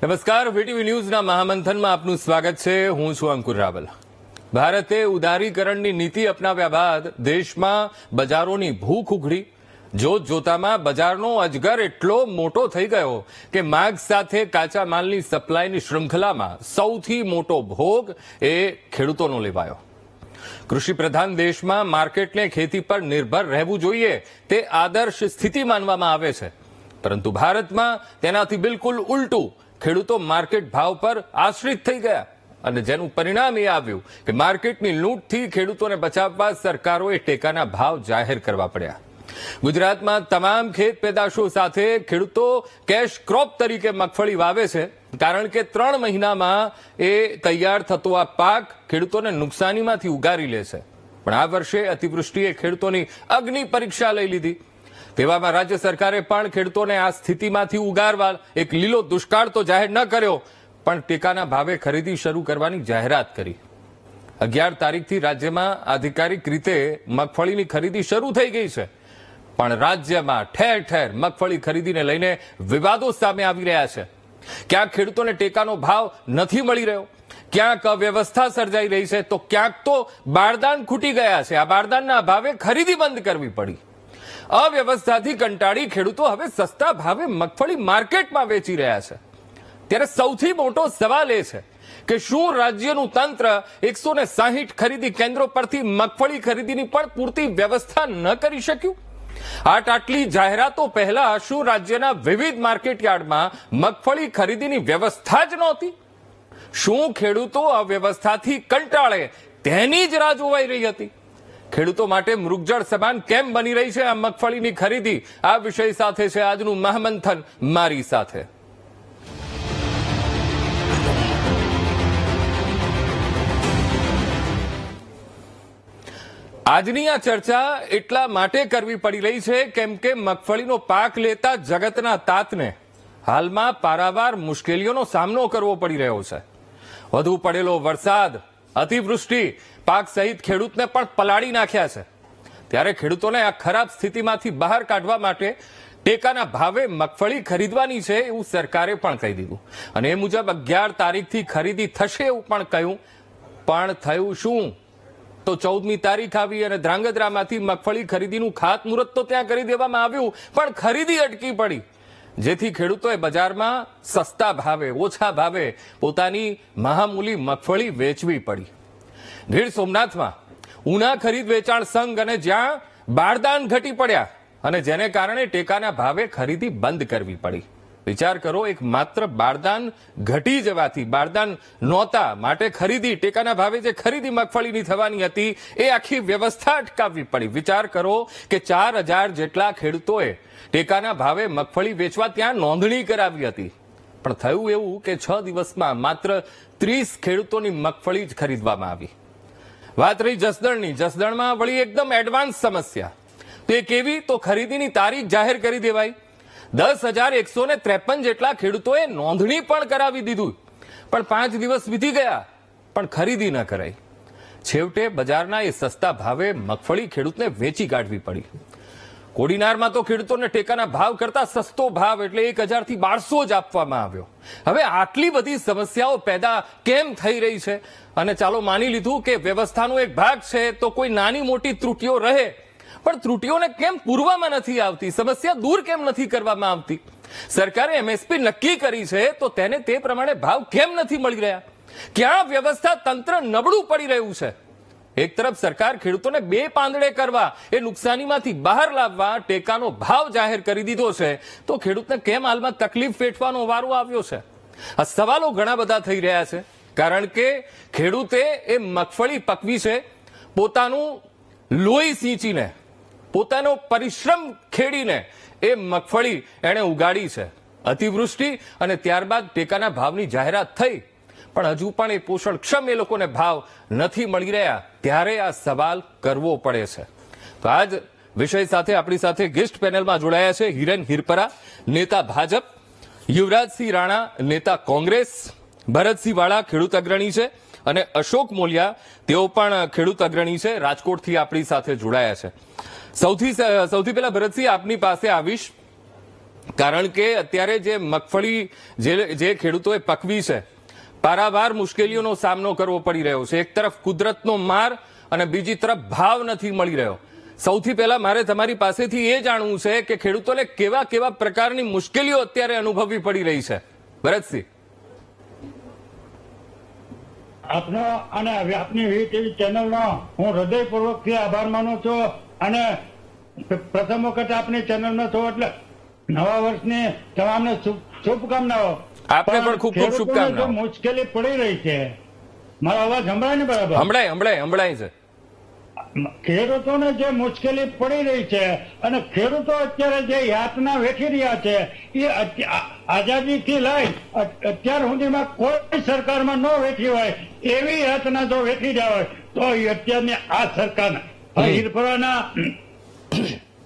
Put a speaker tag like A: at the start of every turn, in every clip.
A: નમસ્કાર, વીટીવી ન્યૂઝના મહામંથનમાં આપનું સ્વાગત છે. હું છું અંકુર રાવલ. ભારતે ઉદારીકરણની નીતિ અપનાવ્યા બાદ દેશમાં બજારોની ભૂખ ઉઘડી. જોત જોતામાં બજારનો અજગર એટલો મોટો થઈ ગયો કે માંગ સાથે કાચા માલની સપ્લાયની શૃંખલામાં સૌથી મોટો ભોગ એ ખેડૂતોનો લેવાયો. કૃષિ પ્રધાન દેશમાં માર્કેટને ખેતી પર નિર્ભર રહેવું જોઈએ તે આદર્શ સ્થિતિ માનવામાં આવે છે, પરંતુ ભારતમાં તેનાથી બિલકુલ ઉલટું. ખેડૂતો માર્કેટ ભાવ પર આશ્રિત થઈ ગયા અને જેનું પરિણામ એ આવ્યું કે માર્કેટની લૂંટથી ખેડૂતોને બચાવવા સરકારોએ ટેકાના ભાવ જાહેર કરવા પડ્યા. ગુજરાતમાં તમામ ખેત પેદાશો સાથે ખેડૂતો કેશ ક્રોપ તરીકે મગફળી વાવે છે, કારણ કે 3 મહિનામાં એ તૈયાર થતો આ પાક ખેડૂતોને નુકસાનીમાંથી ઉગારી લે છે. પણ આ વર્ષે અતિવૃષ્ટિએ ખેડૂતોની અગ્નિ પરીક્ષા લઈ લીધી. તેવામાં રાજ્ય સરકારે પણ ખેડૂતોને આ સ્થિતિમાંથી ઉગારવા એક લીલો દુષ્કાળ તો જાહેર ન કર્યો, પણ ટેકાના ભાવે ખરીદી શરૂ કરવાની જાહેરાત કરી. 11 તારીખથી રાજ્યમાં આધિકારિક રીતે મગફળીની ખરીદી શરૂ થઈ ગઈ છે, પણ રાજ્યમાં ઠેર ઠેર મગફળી ખરીદીને લઈને વિવાદો સામે આવી રહ્યા છે. ક્યાંક ખેડૂતોને ટેકાનો ભાવ નથી મળી રહ્યો, ક્યાંક અવ્યવસ્થા સર્જાઈ રહી છે, તો ક્યાંક તો બારદાન ખૂટી ગયા છે. આ બારદાનના અભાવે ખરીદી બંધ કરવી પડી. અવ્યવસ્થાથી કંટાળી ખેડૂતો હવે સસ્તા ભાવે મગફળી માર્કેટમાં વેચી રહ્યા છે. ત્યારે સૌથી મોટો સવાલ એ છે કે શું રાજ્યનું તંત્ર 160 ખરીદી કેન્દ્રો પરથી મગફળી ખરીદીની પણ પૂરતી વ્યવસ્થા ન કરી શક્યું? આટલી જાહેરાતો પહેલા શું રાજ્યના વિવિધ માર્કેટયાર્ડમાં મગફળી ખરીદીની વ્યવસ્થા જ નહોતી? શું ખેડૂતો અવ્યવસ્થાથી કંટાળે તેની જ રાહ જોવાઈ રહી હતી? ખેડૂતો માટે મૃગજળ સમાન કેમ બની રહી છે આ મગફળીની ખરીદી? આ વિષય સાથે છે આજનું મહામંથન મારી સાથે. આજની આ ચર્ચા એટલા માટે કરવી પડી રહી છે કેમ કે મગફળીનો પાક લેતા જગતના તાતને હાલમાં પારાવાર મુશ્કેલીઓનો સામનો કરવો પડી રહ્યો છે. વધુ પડેલો વરસાદ, અતિવૃષ્ટિ પાક સહિત ખેડૂતને પણ પલાળી નાખ્યા છે. ત્યારે ખેડૂતોને આ ખરાબ સ્થિતિમાંથી બહાર કાઢવા માટે ટેકાના ભાવે મગફળી ખરીદવાની છે એવું સરકારે પણ કહી દીધું, અને એ મુજબ 11 તારીખથી ખરીદી થશે એવું પણ કહ્યું. પણ થયું શું? તો 14મી તારીખ આવી અને ધ્રાંગધ્રામાંથી મગફળી ખરીદીનું ખાતમુહૂર્ત તો ત્યાં કરી દેવામાં આવ્યું, પણ ખરીદી અટકી પડી, જેથી ખેડૂતોએ બજારમાં સસ્તા ભાવે, ઓછા ભાવે પોતાની મહામૂલી મગફળી વેચવી પડી. ગીર સોમનાથમાં ઉના ખરીદ વેચાણ સંઘ અને જ્યાં બારદાન ઘટી પડ્યા અને જેને કારણે ટેકાના ભાવે ખરીદી બંધ કરવી પડી. વિચાર કરો, એક માત્ર બારદાન ઘટી જવાથી, બારદાન નહોતા માટે ખરીદી, ટેકાના ભાવે જે ખરીદી મગફળીની થવાની હતી એ આખી વ્યવસ્થા અટકાવવી પડી. વિચાર કરો કે 4000 જેટલા ખેડૂતોએ ટેકાના ભાવે મગફળી વેચવા ત્યાં નોંધણી કરાવી હતી, પણ થયું એવું કે 6 દિવસમાં માત્ર 30 ખેડૂતોની મગફળી જ ખરીદવામાં આવી. વાત રહી જસદણની. જસદણમાં વળી એકદમ એડવાન્સ સમસ્યા. તે કેવી? તો ખરીદીની તારીખ જાહેર કરી દેવાઈ. 10,153 જેટલા ખેડૂતોએ નોંધણી પણ કરાવી દીધું, પણ 5 દિવસ વીતી ગયા પણ ખરીદી ન કરાઈ. છેવટે બજારના એ સસ્તા ભાવે મગફળી ખેડૂતને વેચી કાઢવી પડી. કોડીનારમાં તો ખેડૂતોને ટેકાના ભાવ કરતા સસ્તો ભાવ એટલે 1000 થી 1200 જ આપવામાં આવ્યો. હવે આટલી બધી સમસ્યાઓ પેદા કેમ થઈ રહી છે? અને ચાલો માની લીધું કે વ્યવસ્થાનો એક ભાગ છે, તો કોઈ નાની મોટી ત્રુટીઓ રહે, પણ ત્રુટીઓને કેમ પૂરવામાં નથી આવતી? સમસ્યા દૂર કેમ નથી કરવામાં આવતી? સરકારે એમએસપી નક્કી કરી છે, તો તેને તે પ્રમાણે ભાવ કેમ નથી મળી રહ્યા? ક્યાં વ્યવસ્થા તંત્ર નબળું પડી રહ્યું છે? એક તરફ સરકાર ખેડૂતોને 2 પાંદડે કરવા, એ નુકસાનીમાંથી બહાર લાવવા ટેકાનો ભાવ જાહેર કરી દીધો છે, તો ખેડૂતને કેમ હાલમાં તકલીફ વેઠવાનો વારો આવ્યો છે? આ સવાલો ઘણા બધા થઈ રહ્યા છે, કારણ કે ખેડૂતે એ મગફળી પકવી છે, પોતાનું લોહી સિંચીને, પોતાનો પરિશ્રમ ખેડીને એ મગફળી એણે ઉગાડી છે. અતિવૃષ્ટિ અને ત્યારબાદ ટેકાના ભાવની જાહેરાત થઈ, પણ હજુ પણ એ પોષણક્ષમ એ લોકોને ભાવ નથી મળી રહ્યા, ત્યારે આ સવાલ કરવો પડે છે. તો આજ વિષય સાથે આપણી સાથે ગેસ્ટ પેનલમાં જોડાયા છે હિરેન હિરપરા, નેતા ભાજપ, યુવરાજસિંહ રાણા, નેતા કોંગ્રેસ, ભરતસિંહ વાળા ખેડૂત અગ્રણી છે, અને અશોક મોલિયા, તેઓ પણ ખેડૂત અગ્રણી છે, રાજકોટથી આપણી સાથે જોડાયા છે. સૌથી પહેલા ભરતસિંહ, આપની પાસે આવીશ. કારણ કે અત્યારે જે મગફળી જે ખેડૂતોએ પકવી છે, પારાવાર મુશ્કેલીઓનો સામનો કરવો પડી રહ્યો છે. એક તરફ કુદરતનો માર અને બીજી તરફ ભાવ નથી મળી રહ્યો. સૌથી પહેલા મારે તમારી પાસેથી એ જાણવું છે કે ખેડૂતોને કેવા કેવા પ્રકારની મુશ્કેલીઓ અત્યારે અનુભવવી પડી રહી છે. ભરતસિંહ,
B: આપનો અને આપની વીટીવી ચેનલનો હું હૃદયપૂર્વકથી આભાર માનું છું. અને પ્રથમ વખત આપની ચેનલનો છો એટલે નવા વર્ષની તમામને શુભકામનાઓ.
A: આપને પણ ખૂબ ખૂબ શુભકામનાઓ.
B: મુશ્કેલી પડી રહી છે. મારો અવાજ સંભળાય ને બરાબર?
A: સંભળાય છે.
B: ખેડૂતોને જે મુશ્કેલી પડી રહી છે અને ખેડૂતો અત્યારે જે યાતના વેઠી રહ્યા છે એ આઝાદીથી લઈ અત્યાર સુધીમાં કોઈ સરકારમાં ન વેઠી હોય એવી યાતના જો વેઠી રહ્યા હોય તો એ અત્યારની આ સરકારના હિરપરાના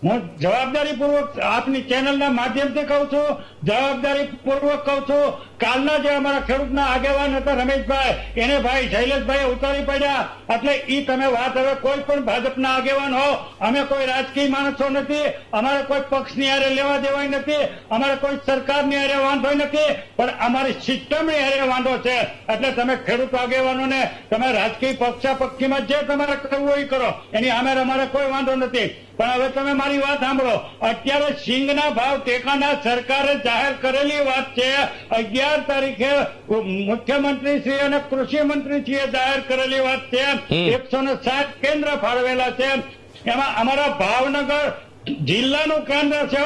B: હું જવાબદારી પૂર્વક આપની ચેનલના માધ્યમથી કહું છું, જવાબદારી પૂર્વક કહું છું. કાલના જે અમારા ખેડૂતના આગેવાન હતા રમેશભાઈ, એને ભાઈ શૈલેષભાઈ ઉતારી પડ્યા. એટલે ઈ તમે વાત હવે કોઈ પણ ભાજપના આગેવાન હો, અમે કોઈ રાજકીય માણસો નથી, અમારે કોઈ પક્ષની હારે લેવા દેવાય નથી, અમારે કોઈ સરકારની હારે વાંધો નથી, પણ અમારી સિસ્ટમની હારે વાંધો છે. એટલે તમે ખેડૂત આગેવાનોને તમે રાજકીય પક્ષાપક્ષીમાં જે તમારે કરવું એ કરો, એની સામે અમારે કોઈ વાંધો નથી. પણ હવે તમે મારી વાત સાંભળો. અત્યારે સિંગના ભાવ ટેકાના સરકારે જાહેર કરેલી વાત છે. 11 તારીખે મુખ્યમંત્રી શ્રી અને કૃષિ મંત્રી શ્રીએ જાહેર કરેલી વાત છે. 107 કેન્દ્ર ફાળવેલા છે. એમાં અમારા ભાવનગર જિલ્લાનું કેન્દ્ર છે.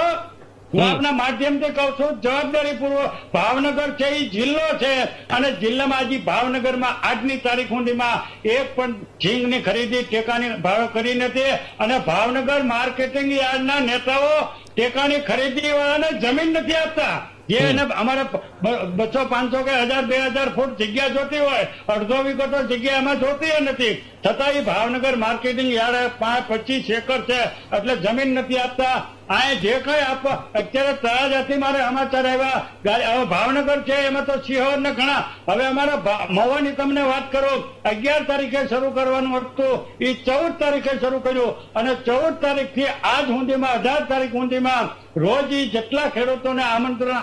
B: હું આપના માધ્યમથી કહું છું, જવાબદારી પૂર્વક ભાવનગર છે એ જિલ્લો છે અને જિલ્લામાં હજી ભાવનગરમાં આજની તારીખ સુધીમાં એક પણ ઝીંગની ખરીદી ટેકાની ભાવે કરી નથી. અને ભાવનગર માર્કેટિંગ યાર્ડના નેતાઓ ટેકાની ખરીદી વાળાને જમીન નથી આપતા. જે એને અમારે 200, 500 કે 1000, 2000 ફૂટ જગ્યા જોતી હોય, અડધો વીઘો તો જગ્યા એમાં જોતી નથી. છતાં એ ભાવનગર માર્કેટિંગ યાર્ડ 25 એકર છે એટલે જમીન નથી આપતા. આ જે કઈ આપવા અત્યારે તળાજાથી મારે સમાચાર આવ્યા, હવે ભાવનગર છે એમાં તો સિંહોર ને ઘણા. હવે અમારા મવાની તમને વાત કરું, 11 તારીખે શરૂ કરવાનું હતું, એ 14 તારીખે શરૂ કર્યું અને 14 તારીખથી આજ સુધીમાં 18 તારીખ સુધીમાં રોજ જેટલા ખેડૂતોને આમંત્રણ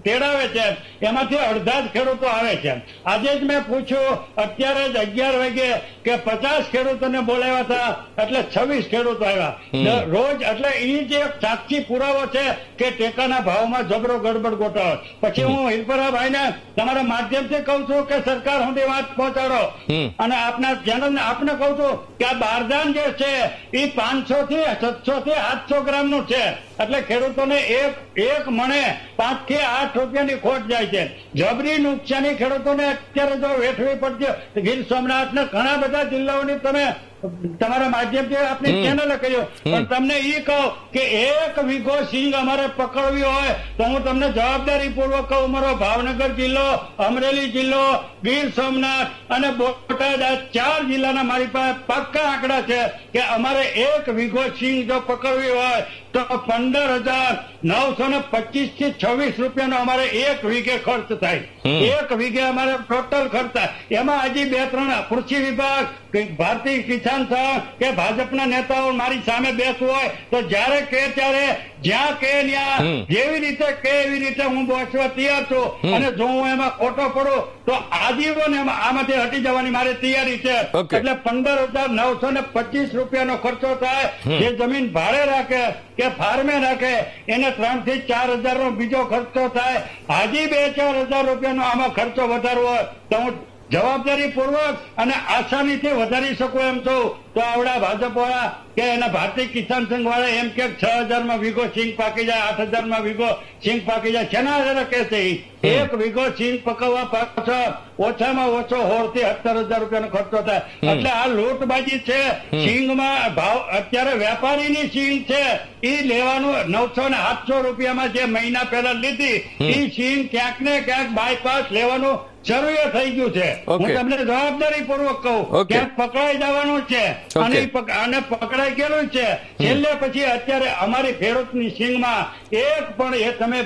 B: તેડાવે છે એમાંથી અડધા જ ખેડૂતો આવે છે. આજે જ મેં પૂછ્યું અત્યારે જ 11 વાગે કે 50 ખેડૂતોને બોલાવ્યા હતા એટલે 26 ખેડૂતો આવ્યા રોજ. એટલે એ જે સાક્ષી પુરાવો છે કે ટેકાના ભાવમાં જબરો ગડબડ ગોટાળો. પછી હું હિરપરાભાઈને તમારા માધ્યમથી કહું છું કે સરકાર સુધી વાત પહોંચાડો. અને આપના ચેનલને આપને કહું છું કે આ બારદાન જે છે એ 500 થી 700 થી 800 ગ્રામનું છે. એટલે ખેડૂતોને એક મણે 5 થી 8 રૂપિયાની ખોટ જાય છે. જબરી નુકસાની ખેડૂતોને અત્યારે જો વેઠવી પડશે. ગીર સોમનાથ ને ઘણા બધા જિલ્લાઓની તમે તમારા માધ્યમથી આપની ચેનલે કહ્યું, પણ તમને એ કહો કે 1 વીઘો સિંગ અમારે પકડવી હોય તો હું તમને જવાબદારી પૂર્વક કહું, મારો ભાવનગર જિલ્લો, અમરેલી જિલ્લો, ગીર સોમનાથ અને બોટાદ આ 4 જિલ્લાના મારી પાસે પાક્કા આંકડા છે કે અમારે 1 વીઘો સિંગ જો પકડવી હોય તો 15,925 થી 26 રૂપિયાનો અમારે 1 વીઘે ખર્ચ થાય. 1 વીઘે અમારે ટોટલ ખર્ચ થાય. એમાં હજી 2-3 કૃષિ વિભાગ, ભારતીય કિસાન સંઘ કે ભાજપના નેતાઓ મારી સામે બેસવું હોય તો જયારે કે ત્યારે જ્યાં કે ત્યાં જેવી રીતે કે એવી રીતે હું બેસવા તૈયાર છું. અને જો હું એમાં ખોટો પડું તો આજીવન આમાંથી હટી જવાની મારી તૈયારી છે. એટલે 15,925 રૂપિયાનો ખર્ચો થાય. જે જમીન ભાડે રાખે કે ફાર્મે રાખે એને 3 થી 4 હજારનો બીજો ખર્ચો થાય. હાજી 2-4 હજાર રૂપિયાનો આમાં ખર્ચો વધારવો હોય તો હું જવાબદારી પૂર્વક અને આસાનીથી વધારી શકું એમ છું. તો આવડા ભાજપ વાળા કે એના ભારતીય કિસાન સંઘ વાળા એમ કે 6,000 વીઘો સિંગ પાકી જાય, 8,000 વીઘો સિંગ પાકી જાય. શેના આધારે કે છે? 1 વીઘો સિંગ પકવવા પાછળ ઓછામાં ઓછો 16,000 થી 17,000 રૂપિયાનો ખર્ચો થાય. એટલે આ લૂંટબાજી છે. સિંગમાં ભાવ અત્યારે વેપારીની સિંગ છે એ લેવાનું 900 ને 700 રૂપિયામાં જે મહિના પહેલા લીધી એ સિંગ ક્યાંક ને ક્યાંક બાયપાસ લેવાનું શરૂ થઈ ગયું છે. હું તમને જવાબદારી પૂર્વક કહું ક્યાંક પકડાઈ જવાનું છે અને પકડાઈ ગયેલું છે. છેલ્લે પછી અત્યારે અમારી ખેડૂતની સિંગમાં એક પણ એ તમે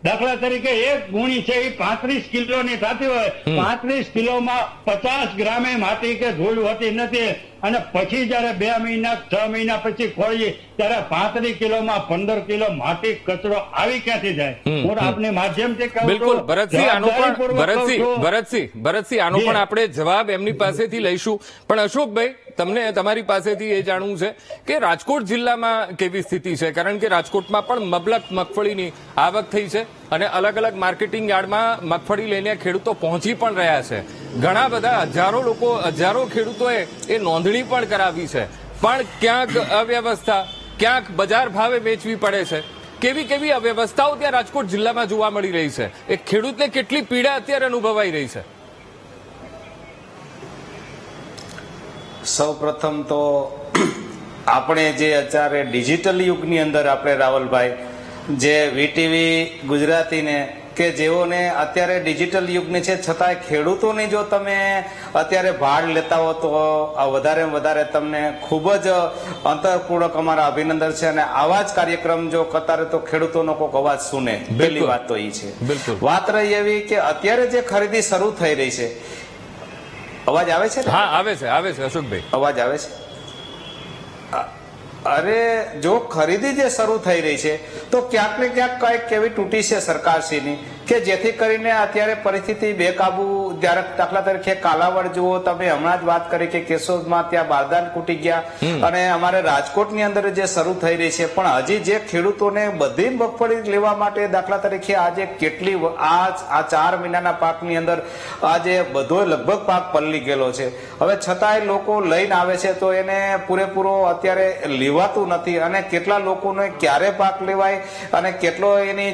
B: દાખલા તરીકે 1 ગુણી છે એ 35 કિલોની થતી હોય, 35 કિલોમાં 50 ગ્રામે માટી કે ધૂળ હોતી નથી. અને પછી જયારે 2 મહિના 6 મહિના પછી ખોળીએ ત્યારે 35 કિલોમાં 15 કિલો માટી કચરો આવી ક્યાંથી જાય? હું આપને માધ્યમથી કહું છું,
A: બિલકુલ ભરતસિંહ, આનો પણ
B: જવાબદારીપૂર્વક
A: ભરતસિંહ આનો પણ આપણે જવાબ એમની પાસેથી લઈશું. પણ અશોકભાઈ, તમને તમારી પાસેથી એ જાણવું છે કે રાજકોટ જિલ્લામાં કેવી સ્થિતિ છે, કારણ કે રાજકોટમાં પણ મબલક મગફળીની આવક થઈ છે અને અલગ અલગ માર્કેટિંગ યાર્ડમાં મગફળી લઈને ખેડૂતો પહોંચી પણ રહ્યા છે. ઘણા બધા હજારો ખેડૂતોએ એ નોંધણી પણ કરાવી છે, પણ ક્યાંક અવ્યવસ્થા, ક્યાંક બજાર ભાવે વેચવી પડે છે. કેવી અવ્યવસ્થાઓ ત્યાં રાજકોટ જિલ્લામાં જોવા મળી રહી છે? એ ખેડૂતને કેટલી પીડા અત્યારે અનુભવાઈ રહી છે?
C: સૌ પ્રથમ તો આપણે જે અત્યારે ડિજિટલ યુગની અંદર આપણે રાવલભાઈ જે વીટીવી ગુજરાતીને કે જેઓને અત્યારે ડિજિટલ યુગની છે છતાંય ખેડૂતોની જો તમે અત્યારે ભાડ લેતા હો તો વધારે વધારે તમને ખૂબ જ અંતરપૂર્વક અમારા અભિનંદન છે. અને આવા જ કાર્યક્રમ જો કરતા રહે તો ખેડૂતોનો કોઈક અવાજ સુને. પહેલી વાત તો એ છે. વાત રહી એવી કે અત્યારે જે ખરીદી શરૂ થઈ રહી છે, અવાજ આવે છે?
A: હા, આવે છે અશોકભાઈ,
C: અવાજ આવે છે. અરે જો ખરીદી જે શરૂ થઈ રહી છે તો ક્યાંક ને ક્યાંક કઈક એવી તૂટી છે સરકારશ્રીની કે જેથી કરીને અત્યારે પરિસ્થિતિ બેકાબુ. જ્યારે દાખલા તરીકે કાલાવડ જુઓ તમે, હમણાં જ વાત કરી કે કેશોદમાં ત્યાં બારદાન તૂટી ગયા, અને અમારે રાજકોટની અંદર જે શરૂ થઈ રહી છે, પણ હજી જે ખેડૂતોને બધી મગફળી લેવા માટે દાખલા તરીકે આજે કેટલી આ 4 મહિનાના પાકની અંદર આજે બધો લગભગ પાક પલળી ગયેલો છે. હવે છતાંય લોકો લઈને આવે છે તો એને પૂરેપૂરો અત્યારે લેવાતું નથી. અને કેટલા લોકોને ક્યારે પાક લેવાય અને કેટલો એની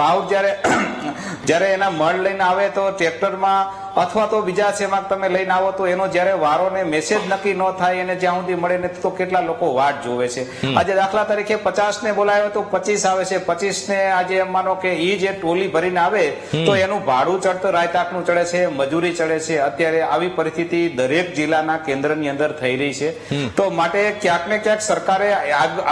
C: ભાવ જ્યારે એના મળ લઈને આવે તો ટ્રેક્ટરમાં અથવા તો બીજા શેમાં તમે લઈને આવો તો એનો જ્યારે વારો ને મેસેજ નક્કી ન થાય એને જ્યાં સુધી મળે નથી તો કેટલા લોકો વાટ જોવે છે. આજે દાખલા તરીકે 50 ને બોલાવે તો 25 આવે છે, 25 ને આજે એમ માનો કે એ જે ટોલી ભરીને આવે તો એનું ભાડું ચડતું રાયતાકનું ચડે છે, મજૂરી ચડે છે. અત્યારે આવી પરિસ્થિતિ દરેક જિલ્લાના કેન્દ્રની અંદર થઈ રહી છે. તો માટે ક્યાંક ને ક્યાંક સરકારે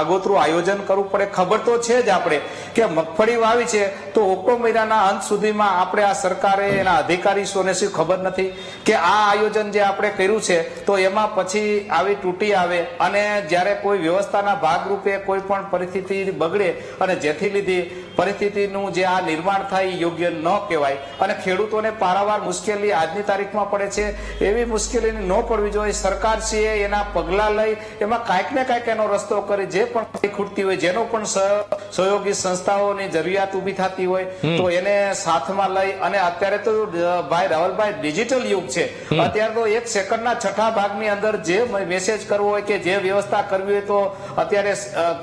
C: આગોતરું આયોજન કરવું પડે. ખબર તો છે જ આપણે કે મગફળી વાવી છે તો ઓક્ટોબર મહિનાના અંત સુધીમાં આપણે આ સરકારે એના અધિકારીઓને ખબર નથી કે આ આયોજન જે આપણે કર્યું છે તો એમાં પછી આવી તૂટી આવે અને જ્યારે કોઈ વ્યવસ્થાના ભાગરૂપે કોઈ પણ પરિસ્થિતિ બગડે અને જેથી લીધી પરિસ્થિતિનું જે આ નિર્માણ થાય એ યોગ્ય ન કહેવાય અને ખેડૂતોને પારાવાર મુશ્કેલી આજની તારીખમાં પડે છે. એવી મુશ્કેલીની ન પડવી જોઈએ. સરકારશ્રીએ એના પગલાં લઈ એમાં કાંઈક ને કાંઈક એનો રસ્તો કરી જે પણ ખૂટતી હોય, જેનો પણ સહયોગી સંસ્થાઓની જરૂરિયાત ઉભી થતી હોય તો એને સાથમાં લઈ અને અત્યારે તો ભાઈ રાવલભાઈ ડિજિટલ યુગ છે. અત્યારે તો 1 સેકન્ડના 6 ભાગની અંદર જે મેસેજ કરવો હોય કે જે વ્યવસ્થા કરવી હોય તો અત્યારે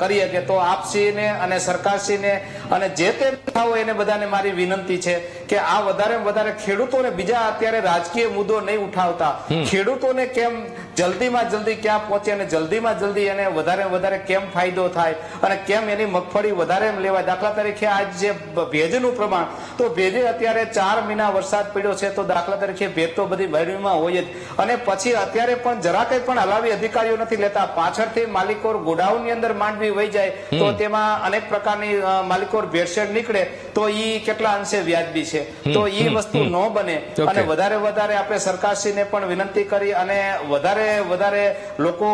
C: કરીએ કે તો આપશ્રીને અને સરકારશ્રીને અને જે તે હોય એને બધાને મારી વિનંતી છે કે આ વધારે ખેડૂતોને બીજા અત્યારે રાજકીય મુદ્દો નહીં ઉઠાવતા, ખેડૂતોને કેમ જલ્દીમાં જલ્દી ક્યાં પહોંચે અને જલ્દીમાં જલ્દી એને વધારે કેમ ફાયદો થાય અને કેમ એની મગફળી વધારે લેવાય. દાખલા તરીકે આજ જે ભેજનું પ્રમાણ, તો ભેજે અત્યારે 4 મહિના વરસાદ પડ્યો છે તો દાખલા તરીકે ભેજ તો બધી બહેરીમાં હોય જ. અને પછી અત્યારે પણ જરા કંઈ પણ હલાવી અધિકારીઓ નથી લેતા. પાછળથી માલિકો ગોડાઉનની અંદર માંડવી વહી જાય તો તેમાં અનેક પ્રકારની માલિકો ભેળસેળ નીકળે તો ઈ કેટલા અંશે વ્યાજબી છે. તો ઈ વસ્તુ ન બને અને વધારે આપણે સરકારશ્રીને પણ વિનંતી કરી અને વધારે લોકો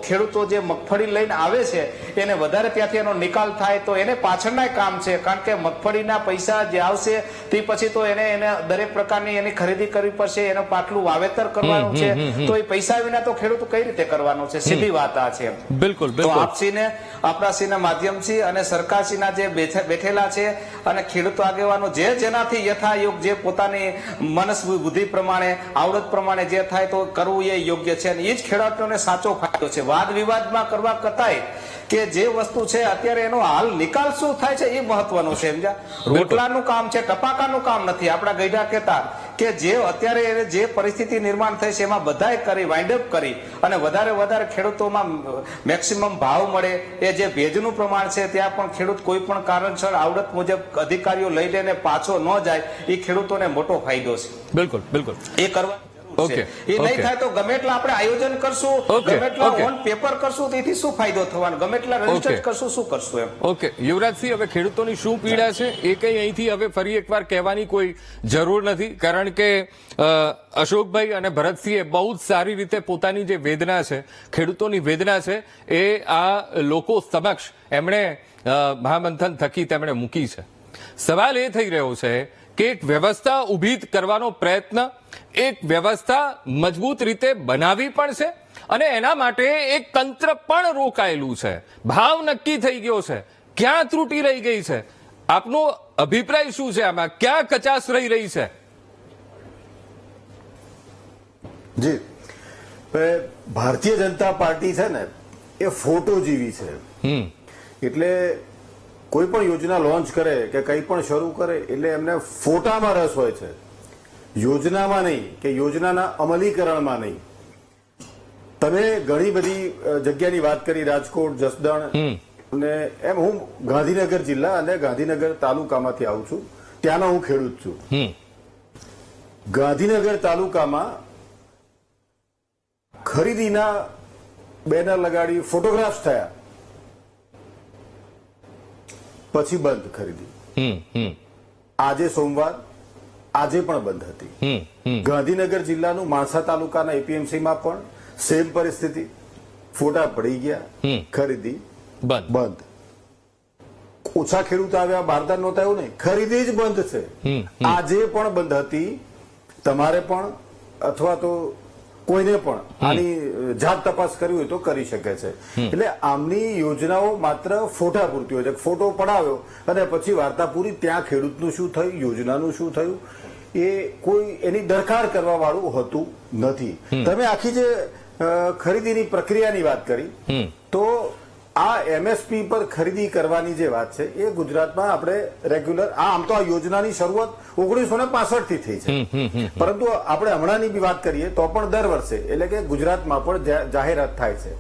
C: ખેડૂતો જે મગફળી લઈને આવે છે એને વધારે ત્યાંથી એનો નિકાલ થાય તો એને પાછળના કામ છે. કારણ કે મગફળીના પૈસા જે આવશે તે પછી તો એને દરેક પ્રકારની એની ખરીદી કરવી પડશે, એનું પાટલું વાવેતર કરવાનું છે. તો એ પૈસા વિના તો ખેડૂત કઈ રીતે કરવાનો છે? સીધી વાત આ છે.
A: બિલકુલ.
C: તો આપશ્રીને આપણાશ્રીના માધ્યમથી અને સરકારશ્રીના જે બેઠેલા છે અને ખેડૂતો આગેવાનો જેનાથી યથાયોગ જે પોતાની મનસ બુદ્ધિ પ્રમાણે આવડત પ્રમાણે જે થાય તો કરવું એ યોગ્ય છે અને એ જ ખેડૂતોને સાચો ફાયદો છે. વાદ વિવાદમાં કરવા કરતાંય કે જે વસ્તુ છે અત્યારે એનો હાલ નિકાલ શું થાય છે એ મહત્વનું છે. સમજ્યા? રોટલાનું કામ છે, ટપાકાનું કામ નથી. આપણા ગઈઢા કહેતા કે જે અત્યારે જે પરિસ્થિતિ નિર્માણ થઈ છે એમાં બધાએ કરી વાઇન્ડ અપ કરી અને વધારે ખેડૂતોમાં મેક્સિમમ ભાવ મળે. એ જે ભેજનું પ્રમાણ છે ત્યાં પણ ખેડૂત કોઈ પણ કારણસર આવડત મુજબ અધિકારીઓ લઈ લઈને પાછો ન જાય એ ખેડૂતોને મોટો ફાયદો છે.
A: બિલકુલ.
C: એ કરવા છે.
A: Okay.
C: એ નહીં
A: Okay.
C: થાય તો ગમે એટલા આપણે આયોજન કરશું,
A: Okay.
C: ગમે એટલા
A: Okay.
C: ઓન પેપર કરશું, તેથી શું ફાયદો થવાનો? ગમે એટલા રજીસ્ટર
A: Okay.
C: કરશું, શું કરશું એમ?
A: ઓકે યુવરાજસિંહ, હવે ખેડૂતોની શું પીડા છે એ કઈ અહીંથી હવે ફરી એકવાર કહેવાની કોઈ જરૂર નથી, કારણ કે અશોકભાઈ અને ભરતસિંહે બહુ જ સારી રીતે પોતાની જે વેદના છે, ખેડૂતોની વેદના છે, એ આ લોકો સમક્ષ એમણે મહામંથન થકી તેમણે મૂકી છે. સવાલ એ થઈ રહ્યો છે કે એક વ્યવસ્થા ઊભી કરવાનો પ્રયત્ન, એક વ્યવસ્થા મજબૂત રીતે બનાવી પણ છે અને એના માટે એક તંત્ર પણ રોકાયેલું છે, ભાવ નક્કી થઈ ગયો છે. ક્યાં ત્રુટી રહી ગઈ છે? આપનો અભિપ્રાય શું છે આમાં? ક્યાં કચાશ રહી રહી છે?
D: જી, ભારતીય જનતા પાર્ટી છે ને એ ફોટો જેવી છે. એટલે કોઈ પણ યોજના લોન્ચ કરે કે કંઈ પણ શરૂ કરે એટલે એમને ફોટામાં રસ હોય છે, યોજનામાં નહીં, કે યોજનાના અમલીકરણમાં નહીં. તમે ઘણી બધી જગ્યાની વાત કરી, રાજકોટ, જસદણ અને એમ. હું ગાંધીનગર જિલ્લા અને ગાંધીનગર તાલુકામાંથી આવું છું, ત્યાંનો હું ખેડૂત છું. ગાંધીનગર તાલુકામાં ખરીદીના બેનર લગાડી ફોટોગ્રાફ્સ થયા, પછી બંધ ખરીદી. આજે સોમવાર, આજે પણ બંધ હતી. ગાંધીનગર જિલ્લાનું માણસા તાલુકાના એપીએમસીમાં પણ સેમ પરિસ્થિતિ, ફોટા પડી ગયા, ખરીદી બંધ. ઓછા ખેડૂત આવ્યા, બારદાન નહોતા એવું નહીં, ખરીદી જ બંધ છે. આજે પણ બંધ હતી. તમારે પણ અથવા તો કોઈને પણ આની જાત તપાસ કરવી હોય તો કરી શકે છે. એટલે આમની યોજનાઓ માત્ર ફોટા પૂરતી હોય છે. ફોટો પડાવ્યો અને પછી વાર્તા પૂરી. ત્યાં ખેડૂતનું શું થયું, યોજનાનું શું થયું, એ કોઈ એની દરકાર કરવા વાળું હોતું નથી. તમે આખી જે ખરીદીની પ્રક્રિયાની વાત કરી, તો આ એમએસપી પર ખરીદી કરવાની જે વાત છે એ ગુજરાતમાં આપણે રેગ્યુલર, આમ તો આ યોજનાની શરૂઆત 1965 થી થઈ છે, પરંતુ આપણે હમણાંની બી વાત કરીએ તો પણ દર વર્ષે, એટલે કે ગુજરાતમાં પણ જાહેરાત થાય છે.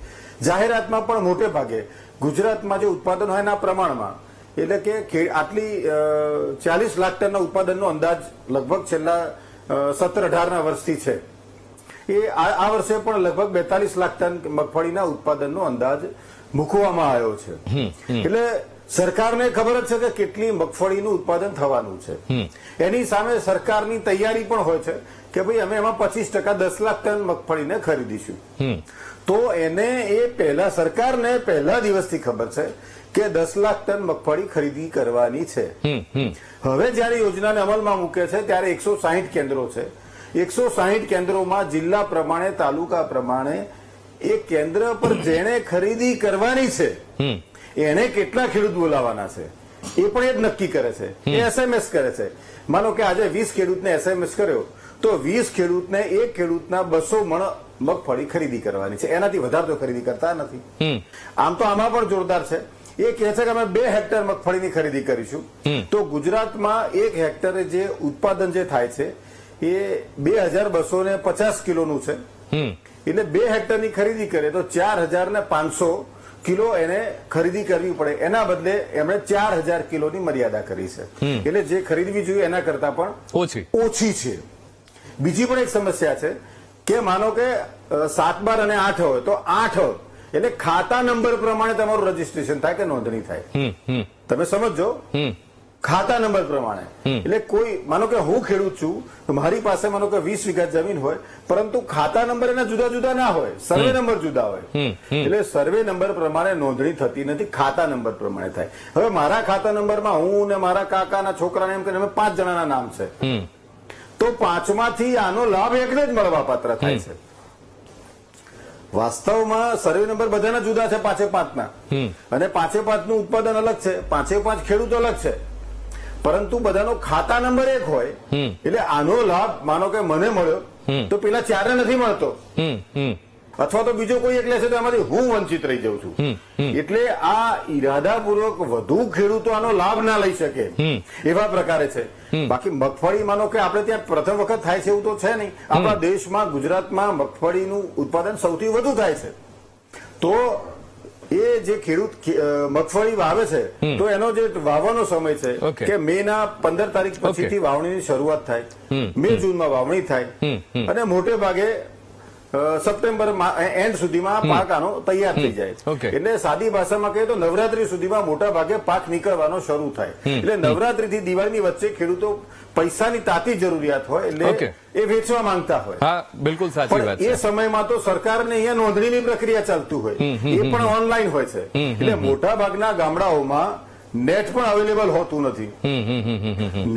D: જાહેરાતમાં પણ મોટે ભાગે ગુજરાતમાં જે ઉત્પાદન હોય એના પ્રમાણમાં, એટલે કે આટલી 40 લાખ ટનના ઉત્પાદનનો અંદાજ લગભગ છેલ્લા 17-18 વર્ષથી છે. એ આ વર્ષે પણ લગભગ 42 લાખ ટન મગફળીના ઉત્પાદનનો અંદાજ મૂકવામાં આવ્યો છે. એટલે સરકારને ખબર જ છે કે કેટલી મગફળીનું ઉત્પાદન થવાનું છે. એની સામે સરકારની તૈયારી પણ હોય છે કે ભાઈ અમે એમાં 25% 10 લાખ ટન મગફળીને ખરીદીશું. તો એને એ પહેલા, સરકારને પહેલા દિવસથી ખબર છે કે 10 લાખ ટન મગફળી ખરીદી કરવાની છે. હવે જયારે યોજનાને અમલમાં મૂકે છે ત્યારે 160 કેન્દ્રો છે. 160 કેન્દ્રોમાં જિલ્લા પ્રમાણે, તાલુકા પ્રમાણે એ કેન્દ્ર પર જેણે ખરીદી કરવાની છે એને કેટલા ખેડૂત બોલાવાના છે એ પણ એ જ નક્કી કરે છે. એ એસએમએસ કરે છે. માનો કે આજે 20 ખેડૂતને એસએમએસ કર્યો તો 20 ખેડૂતને, એક ખેડૂતના 200 મણ મગફળી ખરીદી કરવાની છે. એનાથી વધારે તો ખરીદી કરતા નથી. આમ તો આમાં પણ જોરદાર છે. એ કહે છે કે અમે 2 હેક્ટર મગફળીની ખરીદી કરીશું. તો ગુજરાતમાં 1 હેક્ટરે જે ઉત્પાદન જે થાય છે એ 2250 કિલોનું છે. એટલે 2 હેક્ટરની ખરીદી કરે તો 4500 કિલો એને ખરીદી કરવી પડે. એના બદલે એમણે 4000 કિલોની મર્યાદા કરી છે. એટલે જે ખરીદવી જોઈએ એના કરતા પણ ઓછી છે. બીજી પણ એક સમસ્યા છે કે માનો કે 7, 12 અને 8 હોય તો 8 એટલે ખાતા નંબર પ્રમાણે તમારું રજીસ્ટ્રેશન થાય કે નોંધણી થાય. તમે સમજો, ખાતા નંબર પ્રમાણે. એટલે કોઈ, માનો કે હું ખેડૂત છું તો મારી પાસે માનો કે 20 વીઘા જમીન હોય, પરંતુ ખાતા નંબર એના જુદા જુદા ના હોય, સર્વે નંબર જુદા હોય. એટલે સર્વે નંબર પ્રમાણે નોંધણી થતી નથી, ખાતા નંબર પ્રમાણે થાય. હવે મારા ખાતા નંબરમાં હું ને મારા કાકાના છોકરાને એમ કરીને 5 જણાના નામ છે, તો 5માંથી આનો લાભ એકને જ મળવા પાત્ર થાય છે. વાસ્તવમાં સર્વે નંબર બધાના જુદા છે, 5-5ના, અને 5-5નું ઉત્પાદન અલગ છે, 5-5 ખેડૂત અલગ છે, પરંતુ બધાનો ખાતા નંબર એક હોય. એટલે આનો લાભ માનો કે મને મળ્યો તો પેલા 4ને નથી મળતો, અથવા તો બીજો કોઈ એક લે છે તો એમાંથી હું વંચિત રહી જાઉં છું. એટલે આ ઈરાદાપૂર્વક વધુ ખેડૂતો આનો લાભ ના લઈ શકે એવા પ્રકારે છે. બાકી મગફળી માનો કે આપણે ત્યાં પ્રથમ વખત થાય છે એવું તો છે નહીં. આપણા દેશમાં, ગુજરાતમાં મગફળીનું ઉત્પાદન સૌથી વધુ થાય છે. તો એ જે ખેડૂત મગફળી વાવે છે તો એનો જે વાવવાનો સમય છે
A: Okay.
D: કે મે ના 15 તારીખ પછીથી વાવણીની શરૂઆત થાય, મે જૂનમાં વાવણી થાય અને મોટે ભાગે સપ્ટેમ્બર એન્ડ સુધીમાં પાક આનો તૈયાર થઈ જાય.
A: Okay.
D: એટલે સાદી ભાષામાં કહીએ તો નવરાત્રી સુધીમાં મોટા ભાગે પાક નીકળવાનો શરૂ થાય. એટલે નવરાત્રીથી દિવાળીની વચ્ચે ખેડૂતો પૈસાની તાતી જરૂરિયાત હોય
A: Okay.
D: એટલે એ વેચવા માંગતા હોય.
A: હા, બિલકુલ સાચી વાત
D: પણ
A: છે.
D: એ સમયમાં તો સરકારને અહીંયા નોંધણીની પ્રક્રિયા ચાલતું હોય, એ પણ ઓનલાઈન હોય છે. એટલે મોટા ભાગના ગામડાઓમાં નેટ પણ અવેલેબલ હોતું નથી.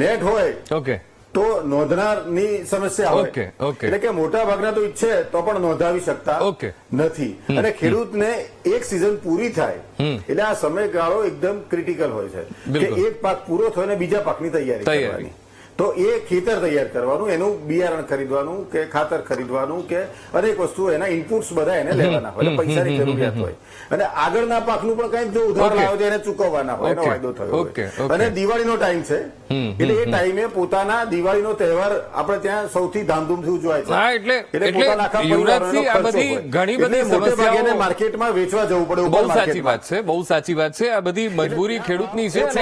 D: નેટ હોય
A: ઓકે,
D: તો નોંધનારની સમસ્યા હોય.
A: Okay, okay.
D: એટલે કે મોટા ભાગના તો ઈચ્છે તો પણ નોંધાવી શકતા
A: Okay.
D: નથી. અને ખેડૂતને એક સિઝન પૂરી થાય એટલે આ સમયગાળો એકદમ ક્રિટિકલ હોય છે કે
A: બિલકુલ.
D: એક પાક પૂરો થયો અને બીજા પાકની તૈયારી
A: તૈયારી.
D: કરવાની. તો એ ખેતર તૈયાર કરવાનું, એનું બિયારણ ખરીદવાનું કે ખાતર ખરીદવાનું કે અનેક વસ્તુઓ એના ઇનપુટ્સ બધા એને લેવાના હોય એટલે પૈસાની જરૂરિયાત હોય. અને આગળના પાકનું પણ કંઈક જો ઉધાર
A: Okay.
D: લાવ્યો છે એને ચૂકવવાના હોય, એનો
A: Okay.
D: વાયદો થયો
A: Okay.
D: હોય.
A: Okay.
D: અને દિવાળીનો ટાઈમ છે એટલે એ ટાઈમે પોતાના દિવાળીનો તહેવાર આપણે ત્યાં સૌથી ધામધૂમથી ઉજવાય છે.
A: હા, એટલે
D: પોતાના આખા
A: યુવરાજસિંહ, આ
D: પરિવારનો ખર્ચો
A: બધી
D: હોય.
A: ઘણી બધી
D: એટલે મોટે ભાગે એને
A: સમસ્યાઓ
D: માર્કેટમાં વેચવા જવું પડે.
A: બહુ
D: ઉપર
A: સાચી
D: માર્કેટમાં.
A: વાત છે, બહુ સાચી વાત છે. આ બધી મજબૂરી ખેડૂતની છે અને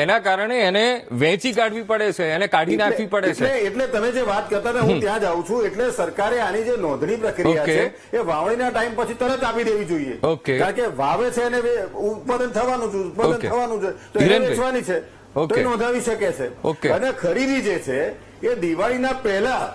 A: એના કારણે એને વેચી કાઢવી પડે છે, એને કાઢી નાખવી પડે છે.
D: એટલે તમે જે વાત કરતા હતા હું ત્યાં જ આવું છું. એટલે સરકારે આની જે નોંધણી પ્રક્રિયા
A: Okay.
D: છે એ વાવણીના ટાઈમ પછી તરત આપી દેવી જોઈએ.
A: Okay.
D: કારણ કે વાવે છે અને ઉત્પાદન થવાનું છે,
A: Okay.
D: તો એને
A: હિરેનભાઈ.
D: વેચવાની છે તો
A: Okay.
D: એ નોંધાવી શકે છે.
A: Okay.
D: અને ખરીદી જે છે એ દિવાળીના પહેલા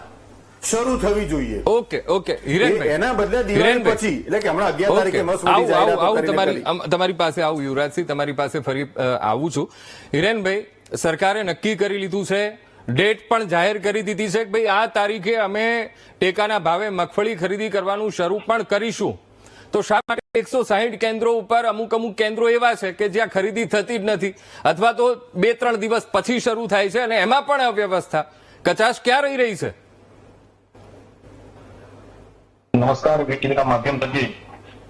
D: શરૂ થવી જોઈએ.
A: ઓકે, ઓકે, હિરેનભાઈ.
D: એના બદલે દિવાળી
A: હિરેનભાઈ.
D: પછી એટલે કે હમણાં 11 તારીખે
A: ઓકે.
D: મસ્ત મોટી
A: આવું
D: જાહેરાતો કરીને કરી.
A: તમારી પાસે આવું યુવરાજસિંહ, તમારી પાસે ફરી આવું છું. હિરેનભાઈ, સરકારે નક્કી કરી લીધું છે, ડેટ પણ જાહેર કરી દીધી છે કે ભાઈ આ તારીખે અમે ટેકાના ભાવે મગફળી ખરીદી કરવાનું શરૂ પણ કરીશું. તો શા માટે 160 કેન્દ્રો ઉપર અમુક કેન્દ્રો એવા છે કે જ્યાં ખરીદી થતી જ નથી અથવા તો 2-3 દિવસ પછી શરૂ થાય છે અને એમાં પણ અવ્યવસ્થા, કચાશ ક્યાં રહી રહી છે?
E: નમસ્કાર. વીટીવીના માધ્યમ થકી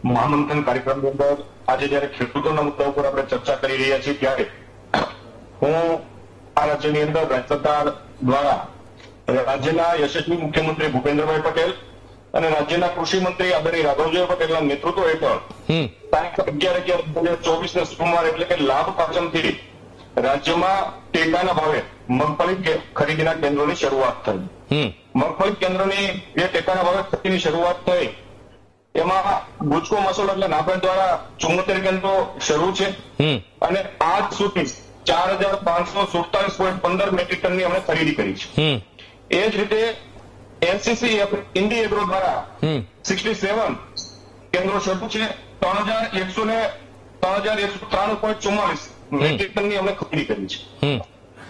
E: મહામંથન કાર્યક્રમની અંદર આજે જયારે ખેડૂતોના મુદ્દા ઉપર આપણે ચર્ચા કરી રહ્યા છીએ ત્યારે હું આ રાજ્યની અંદર રાજ્ય સરકાર દ્વારા રાજ્યના યશસ્વી મુખ્યમંત્રી ભૂપેન્દ્રભાઈ પટેલ અને રાજ્યના કૃષિ મંત્રી આદરણીય રાઘવજી પટેલના નેતૃત્વ હેઠળ તારીખ 11/11/2024 સોમવાર એટલે કે લાભ પાંચમથી રાજ્યમાં ટેકાના ભાવે મગફળી ખરીદીના કેન્દ્રોની શરૂઆત થઈ. મગફળી કેન્દ્રની જે ટેકાના ભાવે ખરીદીની શરૂઆત થઈ એમાં ગુજકો મસોલ એટલે નાફેડ દ્વારા 74 કેન્દ્રો શરૂ છે અને આજ સુધી 4547.15 મેટ્રિક ટનની અમે ખરીદી કરી છે. એ જ રીતે એનસીસી ઇન્ડી એગ્રો દ્વારા 67 કેન્દ્રો શરૂ છે. 3193.44 મેટ્રિક ટનની અમે ખરીદી કરી છે.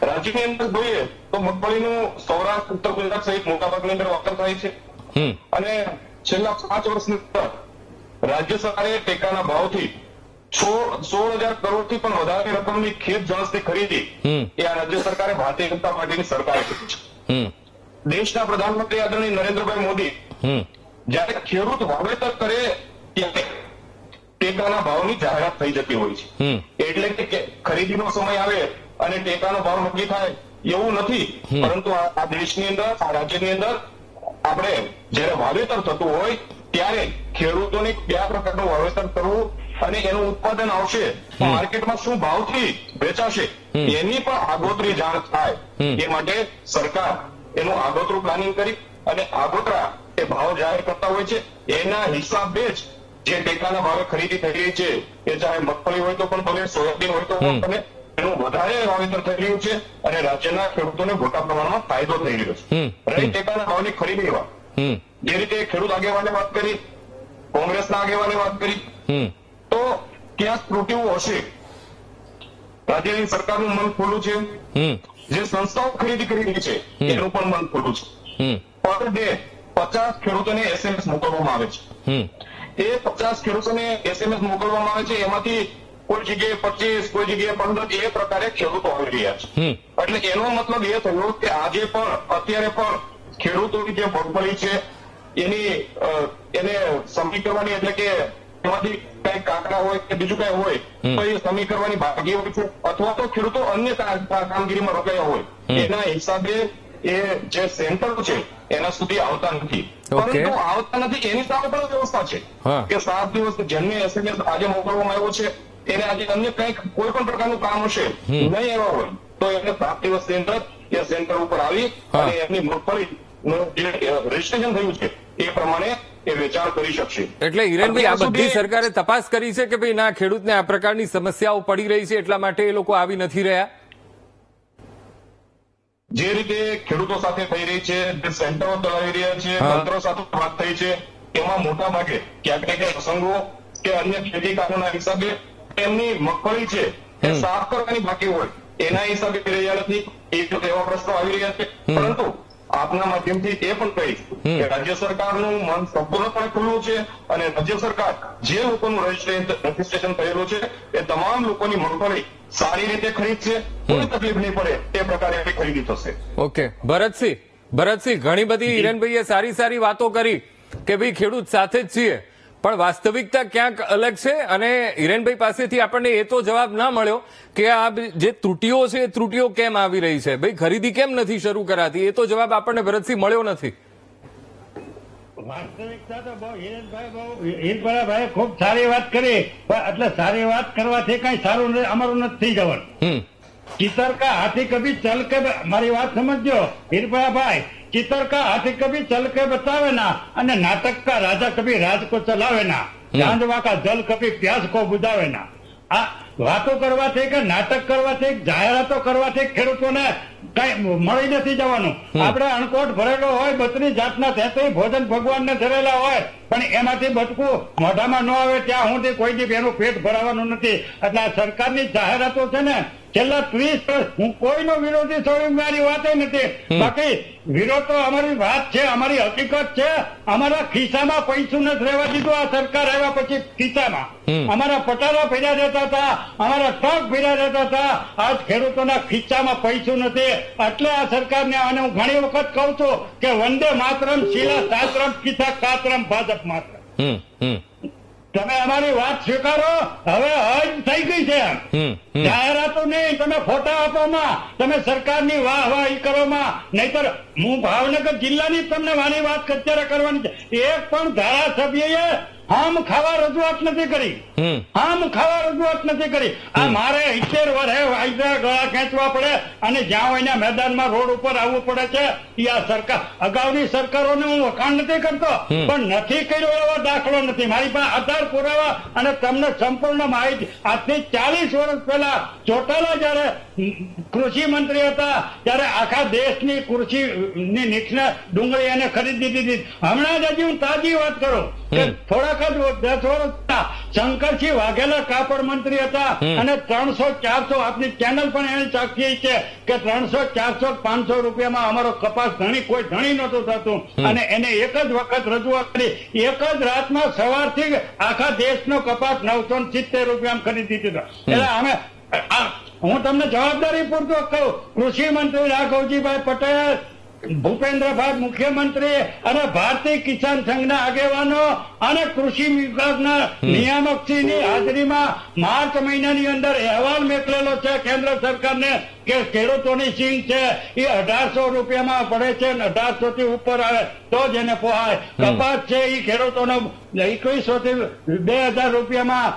E: રાજ્યની અંદર જોઈએ તો મગફળીનું સૌરાષ્ટ્ર, ઉત્તર ગુજરાત સહિત મોટાભાગની અંદર વાવેતર થાય છે અને છેલ્લા 5 વર્ષની અંદર રાજ્ય સરકારે ટેકાના ભાવથી 16,000 કરોડથી પણ વધારે રકમની ખેત જણસની ખરીદી એ આ રાજ્ય સરકારે ભારતીય જનતા પાર્ટીની સરકારે કરી છે. દેશના પ્રધાનમંત્રી આદરણીય નરેન્દ્રભાઈ મોદી જયારે ખેડૂત વાવેતર કરે ત્યારે ટેકાના ભાવની જાહેરાત થઈ જતી હોય છે. એટલે કે ખરીદીનો સમય આવે અને ટેકાનો ભાવ નક્કી થાય એવું નથી, પરંતુ આ દેશની અંદર, આ રાજ્યની અંદર આપણે જયારે વાવેતર થતું હોય ત્યારે ખેડૂતોને કયા પ્રકારનું વાવેતર કરવું અને એનું ઉત્પાદન આવશે માર્કેટમાં શું ભાવથી વેચાશે એની પણ આગોતરી જાણ થાય એ માટે સરકાર એનું આગોતરું પ્લાનિંગ કરી અને આગોતરા એ ભાવ જાહેર કરતા હોય છે. એના હિસાબે જ જે ટેકાના ભાવે ખરીદી થઈ રહી છે એ ચાહે મગફળી હોય તો પણ ભલે, સોયાબીન હોય તો પણ ભલે, એનું વધારે વાવેતર થઈ રહ્યું છે અને રાજ્યના ખેડૂતોને મોટા પ્રમાણમાં ફાયદો થઈ રહ્યો છે. રહી ટેકાના ભાવની ખરીદીમાં જે રીતે ખેડૂત આગેવાને વાત કરી, કોંગ્રેસના આગેવાને વાત કરી, તો ક્યાંક ત્રુટીઓ હશે. રાજ્યની સરકારનું મન ખુલ્લું છે, જે સંસ્થાઓ ખરીદી કરી રહી છે એનું પણ મન ખુલ્લું છે. પર ડે 50 ખેડૂતોને એસએમએસ મોકલવામાં આવે છે. એ 50 ખેડૂતોને એસએમએસ મોકલવામાં આવે છે, એમાંથી કોઈ જગ્યાએ 25, કોઈ જગ્યાએ 15 એ પ્રકારે ખેડૂતો આવી રહ્યા છે. એટલે એનો મતલબ એ થયો કે આજે પણ, અત્યારે પણ ખેડૂતોની જે મગફળી છે એને સમી કરવાની, એટલે કે એમાંથી કઈ કાંકરા હોય કે બીજું કઈ હોય તો એ સમી કરવાની બાકી હોય છે, અથવા તો ખેડૂતો અન્ય કામગીરીમાં રોકાયા હોય એના હિસાબે એ જે સેન્ટર છે એના સુધી આવતા નથી.
A: Okay.
E: પરંતુ આવતા નથી એની સામે પણ વ્યવસ્થા છે
A: હા.
E: કે 7 દિવસ જેમને SMS આજે મોકલવામાં આવ્યો છે એને આજે અન્ય કંઈક કોઈ પણ પ્રકારનું કામ હશે નહીં એવા હોય તો એને 7 દિવસ એ સેન્ટર ઉપર આવી
A: હા.
E: અને એમની મગફળીનું જે રજીસ્ટ્રેશન થયું છે એ પ્રમાણે એ વેચાણ કરી શકશે.
A: એટલે હિરેનભાઈ આ
E: અત્યાર
A: બધી
E: સુધી
A: સરકારે તપાસ કરી છે કે ભાઈ ના ખેડૂતને આ પ્રકારની સમસ્યાઓ પડી રહી છે એટલા માટે એ લોકો આવી નથી રહ્યા?
E: જે રીતે ખેડૂતો સાથે થઈ રહી છે, જે સેન્ટરો ચલાવી રહ્યા છે,
A: હા.
E: તંત્રો સાથે વાત થઈ છે, એમાં મોટા ભાગે ક્યાંક ને ક્યાંક પ્રસંગો કે અન્ય ખેતી કામોના હિસાબે એમની મગફળી છે એ સાફ કરવાની બાકી હોય એના હિસાબે કરી રહ્યા નથી. એક એવા પ્રશ્નો આવી રહ્યા છે. પરંતુ આપના માધ્યમથી એ પણ કહીશ કે રાજ્ય સરકારનું મન સંપૂર્ણપણે ખુલ્લું છે અને રાજ્ય સરકાર જે લોકોનું રજીસ્ટ્રેશન થયેલું છે એ તમામ લોકોની મગફળી સારી રીતે ખરીદશે, કોઈ તકલીફ નહીં પડે તે પ્રકારે એની ખરીદી થશે.
A: ઓકે, ભરતસિંહ ઘણી બધી હિરેનભાઈએ સારી વાતો કરી કે ભાઈ ખેડૂત સાથે જ છીએ, પણ વાસ્તવિકતા ક્યાંક અલગ છે અને હિરેનભાઈ પાસેથી આપણને એ તો જવાબ ના મળ્યો કે આ જે ત્રુટીઓ છે એ ત્રુટીઓ કેમ આવી રહી છે, ભાઈ ખરીદી કેમ નથી શરૂ કરાતી, એ તો જવાબ આપણને ભરતસિંહ મળ્યો નથી.
B: વાસ્તવિકતા તો બહુ હિરેનભાઈ ખૂબ સારી વાત કરી, પણ એટલે સારી વાત કરવાથી કઈ સારું અમારું નથી થઈ જવાનું. ચિતર કા હાથી કભી ચલ કે મારી વાત સમજો હિરભાઈ, ચિતર કા હાથી કભી ચલ કે બતાવે ના અને નાટક કા રાજા કભી રાજ કો ચલાવે ના, ચાંદવા કા જલ કભી પ્યાસ કો બુઝાવે ના. આ વાતો કરવાથી કે નાટક કરવાથી જાહેરાતો કરવાથી ખેડૂતોને કઈ મળી નથી જવાનું. આપણે અણકોટ ભરેલો હોય, 32 જાતના 33 ભોજન ભગવાનને ધરેલા હોય, પણ એમાંથી બચકું મોઢામાં ન આવે ત્યાં સુધી કોઈ દી એનું પેટ ભરાવાનું નથી. એટલે આ સરકારની જાહેરાતો છે ને છેલ્લા 30 વર્ષ હું કોઈનો વિરોધી છોડી મારી વાત નથી. બાકી વિરોધ તો અમારી વાત છે, અમારી હકીકત છે. અમારા ખિસ્સામાં પૈસું નથી રહેવા દીધું આ સરકાર આવ્યા પછી. ખિસ્સામાં અમારા પટારા ભર્યા રહેતા હતા, અમારા ટ્રક ભર્યા રહેતા હતા. આજ ખેડૂતોના ખિસ્સામાં પૈસું નથી. એટલે આ સરકારને, અને હું ઘણી વખત કહું છું કે વંદે માતરમ શીલા શાસ્ત્રમ કિસ્સા કાતરમ ભાજપ માત્ર. તમે અમારી વાત સ્વીકારો, હવે હજ થઈ ગઈ છે. જાહેરાતો નહીં, તમે ખોટા આપોમાં, તમે સરકારની વાહવાહી કરોમાં. નહીતર હું ભાવનગર જિલ્લાની તમને વાની વાત અત્યારે કરવાની છે. એક પણ ધારાસભ્યએ આમ ખાવા રજૂઆત નથી કરી. આ મારે 70 વર્ષે ગળા ખેંચવા પડે અને જ્યાં હોય ત્યાં મેદાનમાં રોડ ઉપર આવવું પડે છે. એ આ સરકાર, અગાઉની સરકારોને હું વખાણ નથી કરતો, પણ નથી કર્યો એવો દાખલો નથી. મારી પાસે આધાર પુરાવા અને તમને સંપૂર્ણ માહિતી. આજથી 40 વર્ષ પહેલા ચોટાલા જયારે કૃષિ મંત્રી હતા ત્યારે આખા દેશની કૃષિની નીચને ડુંગળી એને ખરીદી દીધી. હમણાં જ હજી હું તાજી વાત કરું કે થોડાક જ 10 વર્ષ શંકરસિંહ વાઘેલા કાપડ મંત્રી હતા અને 300-400 આપની ચેનલ પણ એને ચાખી છે કે 300-400-500 રૂપિયામાં અમારો કપાસ ધણી કોઈ ધણી નહોતું થતું. અને એને એક જ વખત રજૂઆત કરી, એક જ રાતમાં સવારથી આખા દેશનો કપાસ 970 રૂપિયામાં ખરીદી દીધો. એટલે અમે હું તમને જવાબદારી પૂર્વક કહું, કૃષિ મંત્રી રાઘવજીભાઈ પટેલ, ભૂપેન્દ્રભાઈ મુખ્યમંત્રી અને ભારતીય કિસાન સંઘના આગેવાનો અને કૃષિ વિભાગના નિયામકશ્રીની હાજરીમાં માર્ચ મહિનાની અંદર અહેવાલ મોકલેલો છે કેન્દ્ર સરકારને કે ખેડૂતોની સિંગ છે એ 1800 રૂપિયામાં પડે છે અને 1800 થી ઉપર આવે તો જ એને પોહાય. કપાસ છે એ ખેડૂતોનો 2100 થી 2000 રૂપિયામાં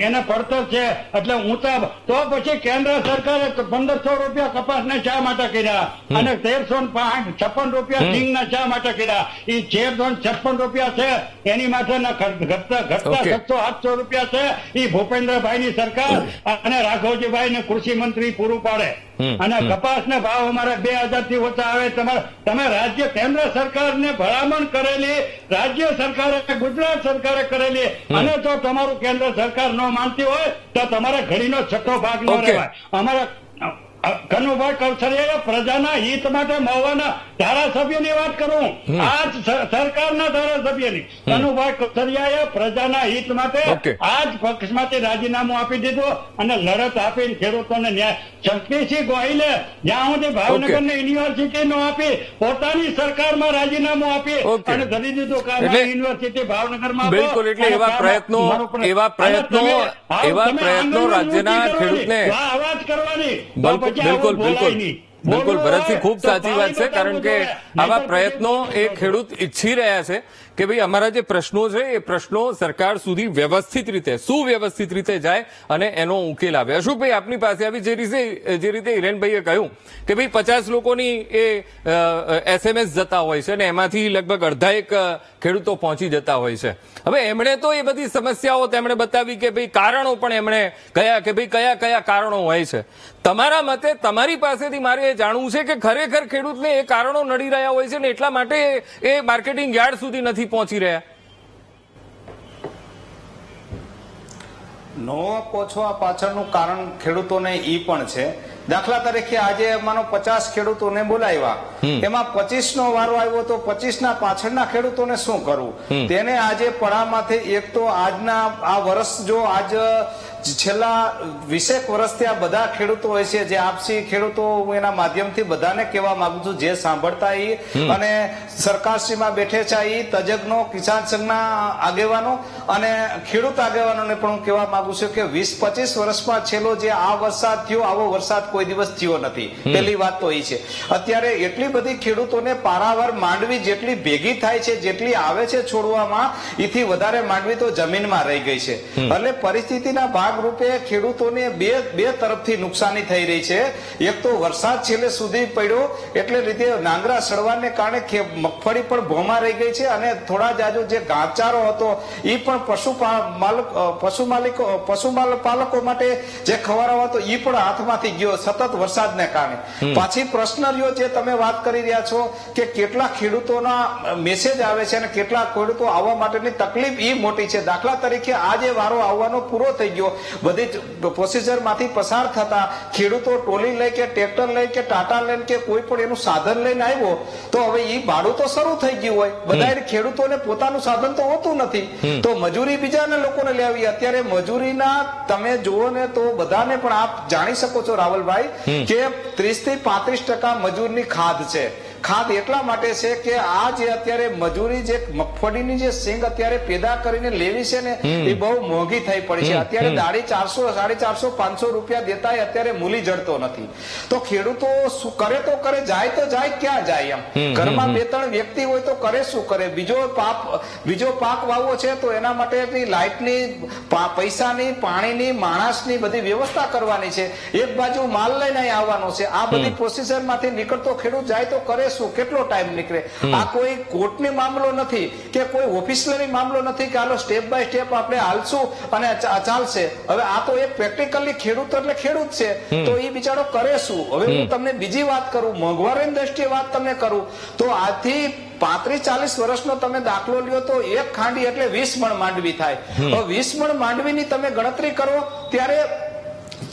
B: એને પડતર છે એટલે ઊંચા. તો પછી કેન્દ્ર સરકારે 1500 રૂપિયા કપાસને શા માટે કર્યા અને 1356 રૂપિયા સિંગના શા માટે કર્યા? એ 1356 રૂપિયા છે એની માટેના ઘટતા 700-800 રૂપિયા છે એ ભૂપેન્દ્રભાઈની સરકાર અને રાઘવજીભાઈ ને કૃષિ મંત્રી પૂરું પાડે. અને કપાસના ભાવ અમારે 2000 થી ઓછા આવે. તમે રાજ્ય કેન્દ્ર સરકારને ભલામણ કરેલી, રાજ્ય સરકારે, ગુજરાત સરકારે કરેલી, અને જો તમારું કેન્દ્ર સરકાર ન માનતી હોય તો તમારે ઘડીનો 6ઠ્ઠો ભાગ ન રહેવાય. અમારા કનુભાઈ કૌશલ્યા પ્રજાના હિત માટે મહુવાના ધારાસભ્યની વાત કરું, આજ સરકારના ધારાસભ્યની. કનુભાઈ કૌશલ્યાએ પ્રજાના હિત માટે આજ પક્ષમાંથી રાજીનામું આપી દીધું અને લડત આપીને ખેડૂતોને ન્યાય. શક્તિસિંહ ગોહિલે જ્યાં સુધી ભાવનગરની યુનિવર્સિટી નો આપી, પોતાની સરકારમાં રાજીનામું આપી અને ધરી દીધું કે યુનિવર્સિટી ભાવનગરમાં.
A: બિલકુલ, એટલે એવા પ્રયત્નો રાજ્યના ખેડૂતને
B: અવાજ કરવાની.
A: બિલકુલ. બિલકુલ
B: બોલવું
A: ભરતસિંહ,
B: હોય
A: ખૂબ
B: તો
A: સાચી વાત છે.
B: પાણી
A: કારણ કે
B: બતાવવું જોઈએ.
A: આવા
B: નહીંતર
A: પ્રયત્નો
B: પછી
A: એ ખેડૂત ઈચ્છી રહ્યા છે કે ભાઈ અમારા જે પ્રશ્નો છે એ પ્રશ્નો સરકાર સુધી વ્યવસ્થિત રીતે, સુવ્યવસ્થિત રીતે જાય અને એનો ઉકેલ આવે. અશોકભાઈ, આપની પાસે આવી જે રીતે હિરેનભાઈએ કહ્યું કે ભાઈ 50 લોકોની એ SMS જતા હોય છે અને એમાંથી લગભગ અડધા એક ખેડૂતો પહોંચી જતા હોય છે. હવે એમણે તો એ બધી સમસ્યાઓ તેમણે બતાવી કે ભાઈ કારણો પણ એમણે કયા કે ભાઈ કયા કયા કારણો હોય છે. તમારા મતે, તમારી પાસેથી મારે એ જાણવું છે કે ખરેખર ખેડૂતને એ કારણો નડી રહ્યા હોય છે ને એટલા માટે એ માર્કેટિંગ યાર્ડ સુધી નથી પહોંચી રહ્યા.
C: નો પહોંચવા પાછળનું કારણ ખેડૂતોને ઈ પણ છે. દાખલા તરીકે આજે માનો 50 ખેડૂતોને બોલાવ્યા, એમાં 25 નો વારો આવ્યો તો 25 ના પાછળના ખેડૂતોને શું કરવું? તેને આજે પડામાંથી એક તો આજના આ વર્ષ, જો આજ છેલ્લા 20 વર્ષથી આ બધા ખેડૂતો હોય છે, જે આપસી ખેડૂતો, હું એના માધ્યમથી બધાને કહેવા માંગુ છું, જે સાંભળતા ઈ અને સરકારશ્રીમાં બેઠે છે ઈ તજજ્ઞો, કિસાન સંઘના આગેવાનો અને ખેડૂત આગેવાનોને પણ હું કહેવા માંગુ છું કે 20-25 વર્ષમાં છેલ્લો જે આ વરસાદ થયો, આવો વરસાદ કોઈ દિવસ થયો નથી. પહેલી વાત તો એ છે. અત્યારે એટલી બધી ખેડૂતોને પારાવાર માંડવી જેટલી ભેગી થાય છે, જેટલી આવે છે છોડવામાં, એથી વધારે માંડવી તો જમીનમાં રહી ગઈ છે. એટલે પરિસ્થિતિના ભાગરૂપે ખેડૂતોને બે તરફથી નુકસાની થઈ રહી છે. એક તો વરસાદ છેલ્લે સુધી પડ્યો એટલે લીધે નાંગરા સડવાને કારણે મગફળી પણ ભોમાં રહી ગઈ છે અને થોડા જાજો જે ઘાસચારો હતો એ પણ પશુપાલકો માટે જે ખવડાવવા હતો એ પણ હાથમાંથી ગયો સતત વરસાદને કારણે. પાછી પ્રશ્ન રહ્યો જે તમે વાત કરી રહ્યા છો કે કેટલા ખેડૂતોના મેસેજ આવે છે અને કેટલા ખેડૂતો આવવા માટેની તકલીફ એ મોટી છે. દાખલા તરીકે આજે વારો આવવાનો પૂરો થઈ ગયો, બધી પ્રોસિજર માંથી પસાર થતા ખેડૂતો ટ્રોલી લઈ કે ટ્રેક્ટર લઈ કે ટાટા લઈને કે કોઈ પણ એનું સાધન લઈને આવ્યો તો હવે એ ભાડું તો શરૂ થઈ ગયું હોય. બધા ખેડૂતોને પોતાનું સાધન તો હોતું નથી, તો મજૂરી બીજાને લોકોને લેવી. અત્યારે મજૂરીના તમે જુઓ ને તો બધાને પણ આપ જાણી શકો છો રાવલભાઈ કે 30 થી 35% મજૂરની ખાધ છે. ખાદ એટલા માટે છે કે આ જે અત્યારે મજૂરી, જે મગફળીની જે સિંગ અત્યારે પેદા કરીને લેવી છે ને એ બહુ મોંઘી થઈ પડી છે. અત્યારે દાડી 400, 450, 500 રૂપિયા દેતા અત્યારે મૂલી જડતો નથી. તો ખેડૂતો શું કરે તો કરે, જાય તો જાય ક્યાં જાય? એમ ઘરમાં 2-3 વ્યક્તિ હોય તો કરે શું કરે? બીજો પાક વાવવો છે તો એના માટે લાઇટની, પૈસાની, પાણીની, માણસની બધી વ્યવસ્થા કરવાની છે. એક બાજુ માલ લઈને આવવાનો છે. આ બધી પ્રોસીજર માંથી નીકળતો ખેડૂત જાય તો કરે શું? કેટલો ટાઈમ નીકળે? આ કોઈ કોર્ટની મામલો નથી કે કોઈ ઓફિસરી મામલો નથી કે હાલો સ્ટેપ બાય સ્ટેપ આપણે હાલશું અને ચાલશે. હવે આ તો એક પ્રેક્ટિકલી ખેડૂત એટલે ખેડૂત છે, તો એ બિચારો કરે શું? હવે હું તમને બીજી વાત કરું, મોંઘવારીની દ્રષ્ટિએ વાત તમને કરું તો આજથી 35-40 વર્ષનો તમે દાખલો લ્યો તો એક ખાંડી એટલે 20 મણ માંડવી થાય. હવે 20 મણ માંડવીની તમે ગણતરી કરો ત્યારે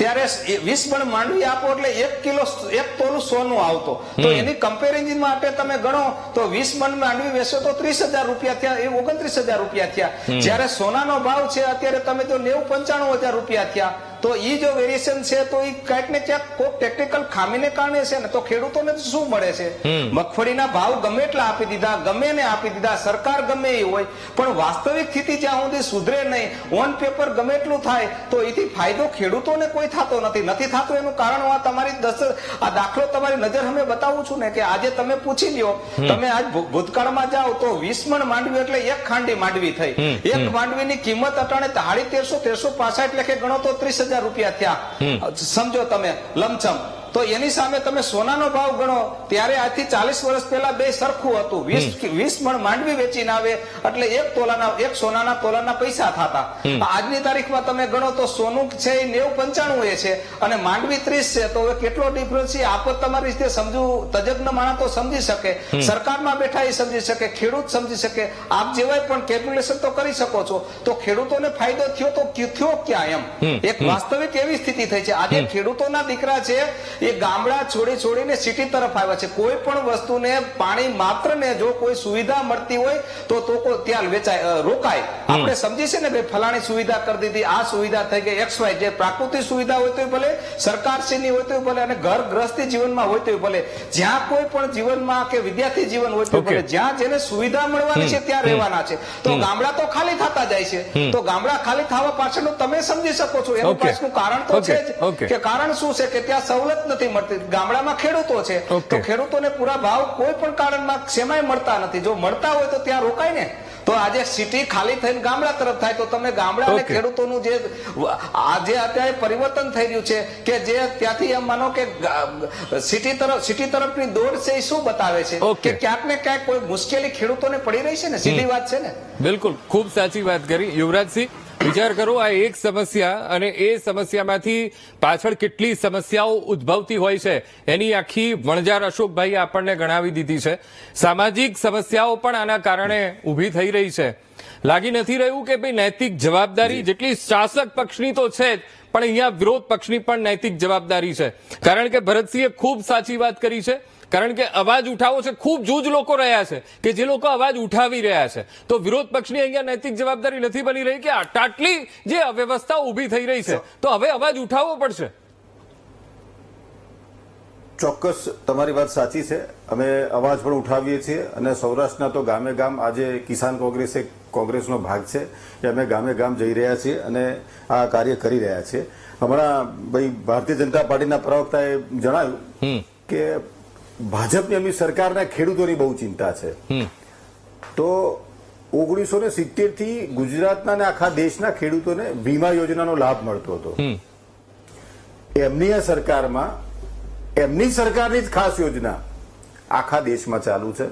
C: 20 મણ માંડવી આપો એટલે 1 તોલું સોનું આવતો. તો એની કમ્પેરિઝન માટે તમે ગણો તો 20 મણ માંડવી વેચો તો 30,000 રૂપિયા થયા, એ 29,000 રૂપિયા થયા. જયારે સોનાનો ભાવ છે અત્યારે તમે તો 90-95,000 રૂપિયા થયા. તો એ જો વેરિએશન છે તો એ ક્યાંક ને ક્યાંક કોઈ ટેકનિકલ ખામીને કારણે છે ને. તો ખેડૂતોને શું મળે છે? મગફળીના ભાવ ગમે એટલા આપી દીધા, ગમે ને આપી દીધા, સરકાર ગમે એ હોય, પણ વાસ્તવિક સ્થિતિ જ્યાં સુધી સુધરે નહીં, ઓન પેપર ગમે એટલું થાય તો એથી ફાયદો ખેડૂતોને કોઈ થતો નથી થતો. એનું કારણ તમારી આ દાખલો તમારી નજર અમે બતાવું છું ને કે આજે તમે પૂછી લ્યો, તમે આજ ભૂતકાળમાં જાઓ તો 20 મણ માંડવી એટલે એક ખાંડી માંડવી થઈ. એક માંડવીની કિંમત અટાણે 1350 લેખે ગણો તો 30,000 રૂપિયા થયા. સમજો તમે લમસમ. તો એની સામે તમે સોનાનો ભાવ ગણો ત્યારે આજથી 40 વર્ષ પહેલા બે સરખું હતું. 20 મણ માંડવી વેચીને આવે એટલે એક સોનાના તોલાના પૈસા થતા. આજની તારીખમાં તમે ગણો તો સોનું છે એ 90-95 છે અને માંડવી 30 છે. તો હવે કેટલો ડિફરન્સ છે? આપ તમારી રીતે સમજુ, તજજ્ઞ માણસ તો સમજી શકે, સરકારમાં બેઠા એ સમજી શકે, ખેડૂત સમજી શકે, આપ જેવાય પણ કેલ્ક્યુલેશન તો કરી શકો છો. તો ખેડૂતોને ફાયદો થયો તો થયો ક્યાં? એમ એક વાસ્તવિક એવી સ્થિતિ થઈ છે. આજે ખેડૂતોના દીકરા છે એ ગામડા છોડીને સિટી તરફ આવ્યા છે. કોઈ પણ વસ્તુને પાણી માત્ર ને જો કોઈ સુવિધા મળતી હોય તો ત્યાં રોકાય. આપણે સમજી છે ને ભાઈ ફલાણી સુવિધા કરી દીધી, આ સુવિધા થઈ ગઈ, XY જે પ્રાકૃતિક સુવિધા હોય તો ભલે, સરકારશ્રીની હોય તો ભલે, અને ઘર ગ્રસ્તી જીવનમાં હોય તો ભલે, જ્યાં કોઈ પણ જીવનમાં કે વિદ્યાર્થી જીવન હોય તો ભલે, જ્યાં જેને સુવિધા મળવાની છે ત્યાં રહેવાના છે. તો ગામડા તો ખાલી થતા જાય છે. તો ગામડા ખાલી થવા પાછળનું તમે સમજી શકો છો એનું પાછળનું કારણ તો છે જ કે કારણ શું છે કે ત્યાં સવલત જ નથી મળતી. ગામડામાં ખેડૂતો છે
A: Okay.
C: તો ખેડૂતોને પૂરા ભાવ કોઈ પણ કારણમાં સેમાય મળતા નથી. જો મળતા હોય તો ત્યાં રોકાય ને. તો આજે સિટી ખાલી થઈને ગામડા તરફ થાય તો તમે ગામડા અને
A: Okay.
C: ખેડૂતોનું જે આજે અત્યારે પરિવર્તન થઈ રહ્યું છે કે જે ત્યાંથી એમ માનો કે સિટી તરફની દોડ છે એ શું બતાવે છે
A: Okay.
C: કે ક્યાંક ને ક્યાંક કોઈ મુશ્કેલી ખેડૂતોને પડી રહી છે ને. સીધી વાત છે ને.
A: બિલકુલ, ખૂબ સાચી વાત કરી યુવરાજસિંહ. વિચાર કરો, આ એક સમસ્યા અને એ સમસ્યામાંથી પાછળ કેટલી સમસ્યાઓ ઉદ્ભવતી હોય છે એની આખી વણજાર અશોકભાઈ આપણને ગણાવી દીધી છે. સામાજિક સમસ્યાઓ પણ આના કારણે ઊભી થઈ રહી છે. લાગી નથી રહ્યું કે ભાઈ નૈતિક જવાબદારી જેટલી શાસક પક્ષની તો છે જ, પણ અહીંયા વિરોધ પક્ષની પણ નૈતિક જવાબદારી છે. કારણ કે ભરતસિંહે ખૂબ સાચી વાત કરી છે. કારણ કે અવાજ ઉઠાવો છે, ખૂબ જૂજ લોકો રહ્યા છે કે જે લોકો અવાજ ઉઠાવી રહ્યા છે. તો વિરોધ પક્ષની અહીંયા નૈતિક જવાબદારી નથી બની રહી કે આટલી જે અવ્યવસ્થા ઊભી થઈ રહી છે તો હવે અવાજ ઉઠાવવો પડશે.
D: ચોક્કસ તમારી વાત સાચી છે. અમે અવાજ પણ ઉઠાવીએ છીએ અને સૌરાષ્ટ્રના તો ગામે ગામ આજે કિસાન કોંગ્રેસ એક કોંગ્રેસનો ભાગ છે એ અમે ગામે ગામ જઈ રહ્યા છીએ અને આ કાર્ય કરી રહ્યા છીએ. હમણાં ભાઈ ભારતીય જનતા પાર્ટીના પ્રવક્તાએ જણાવ્યું કે ભાજપની એમની સરકારના ખેડૂતોની બહુ ચિંતા છે. તો 1970 થી ગુજરાતના અને આખા દેશના ખેડૂતોને વીમા યોજનાનો લાભ મળતો હતો. એમની આ સરકારમાં એમની સરકારની જ ખાસ યોજના આખા દેશમાં ચાલુ છે,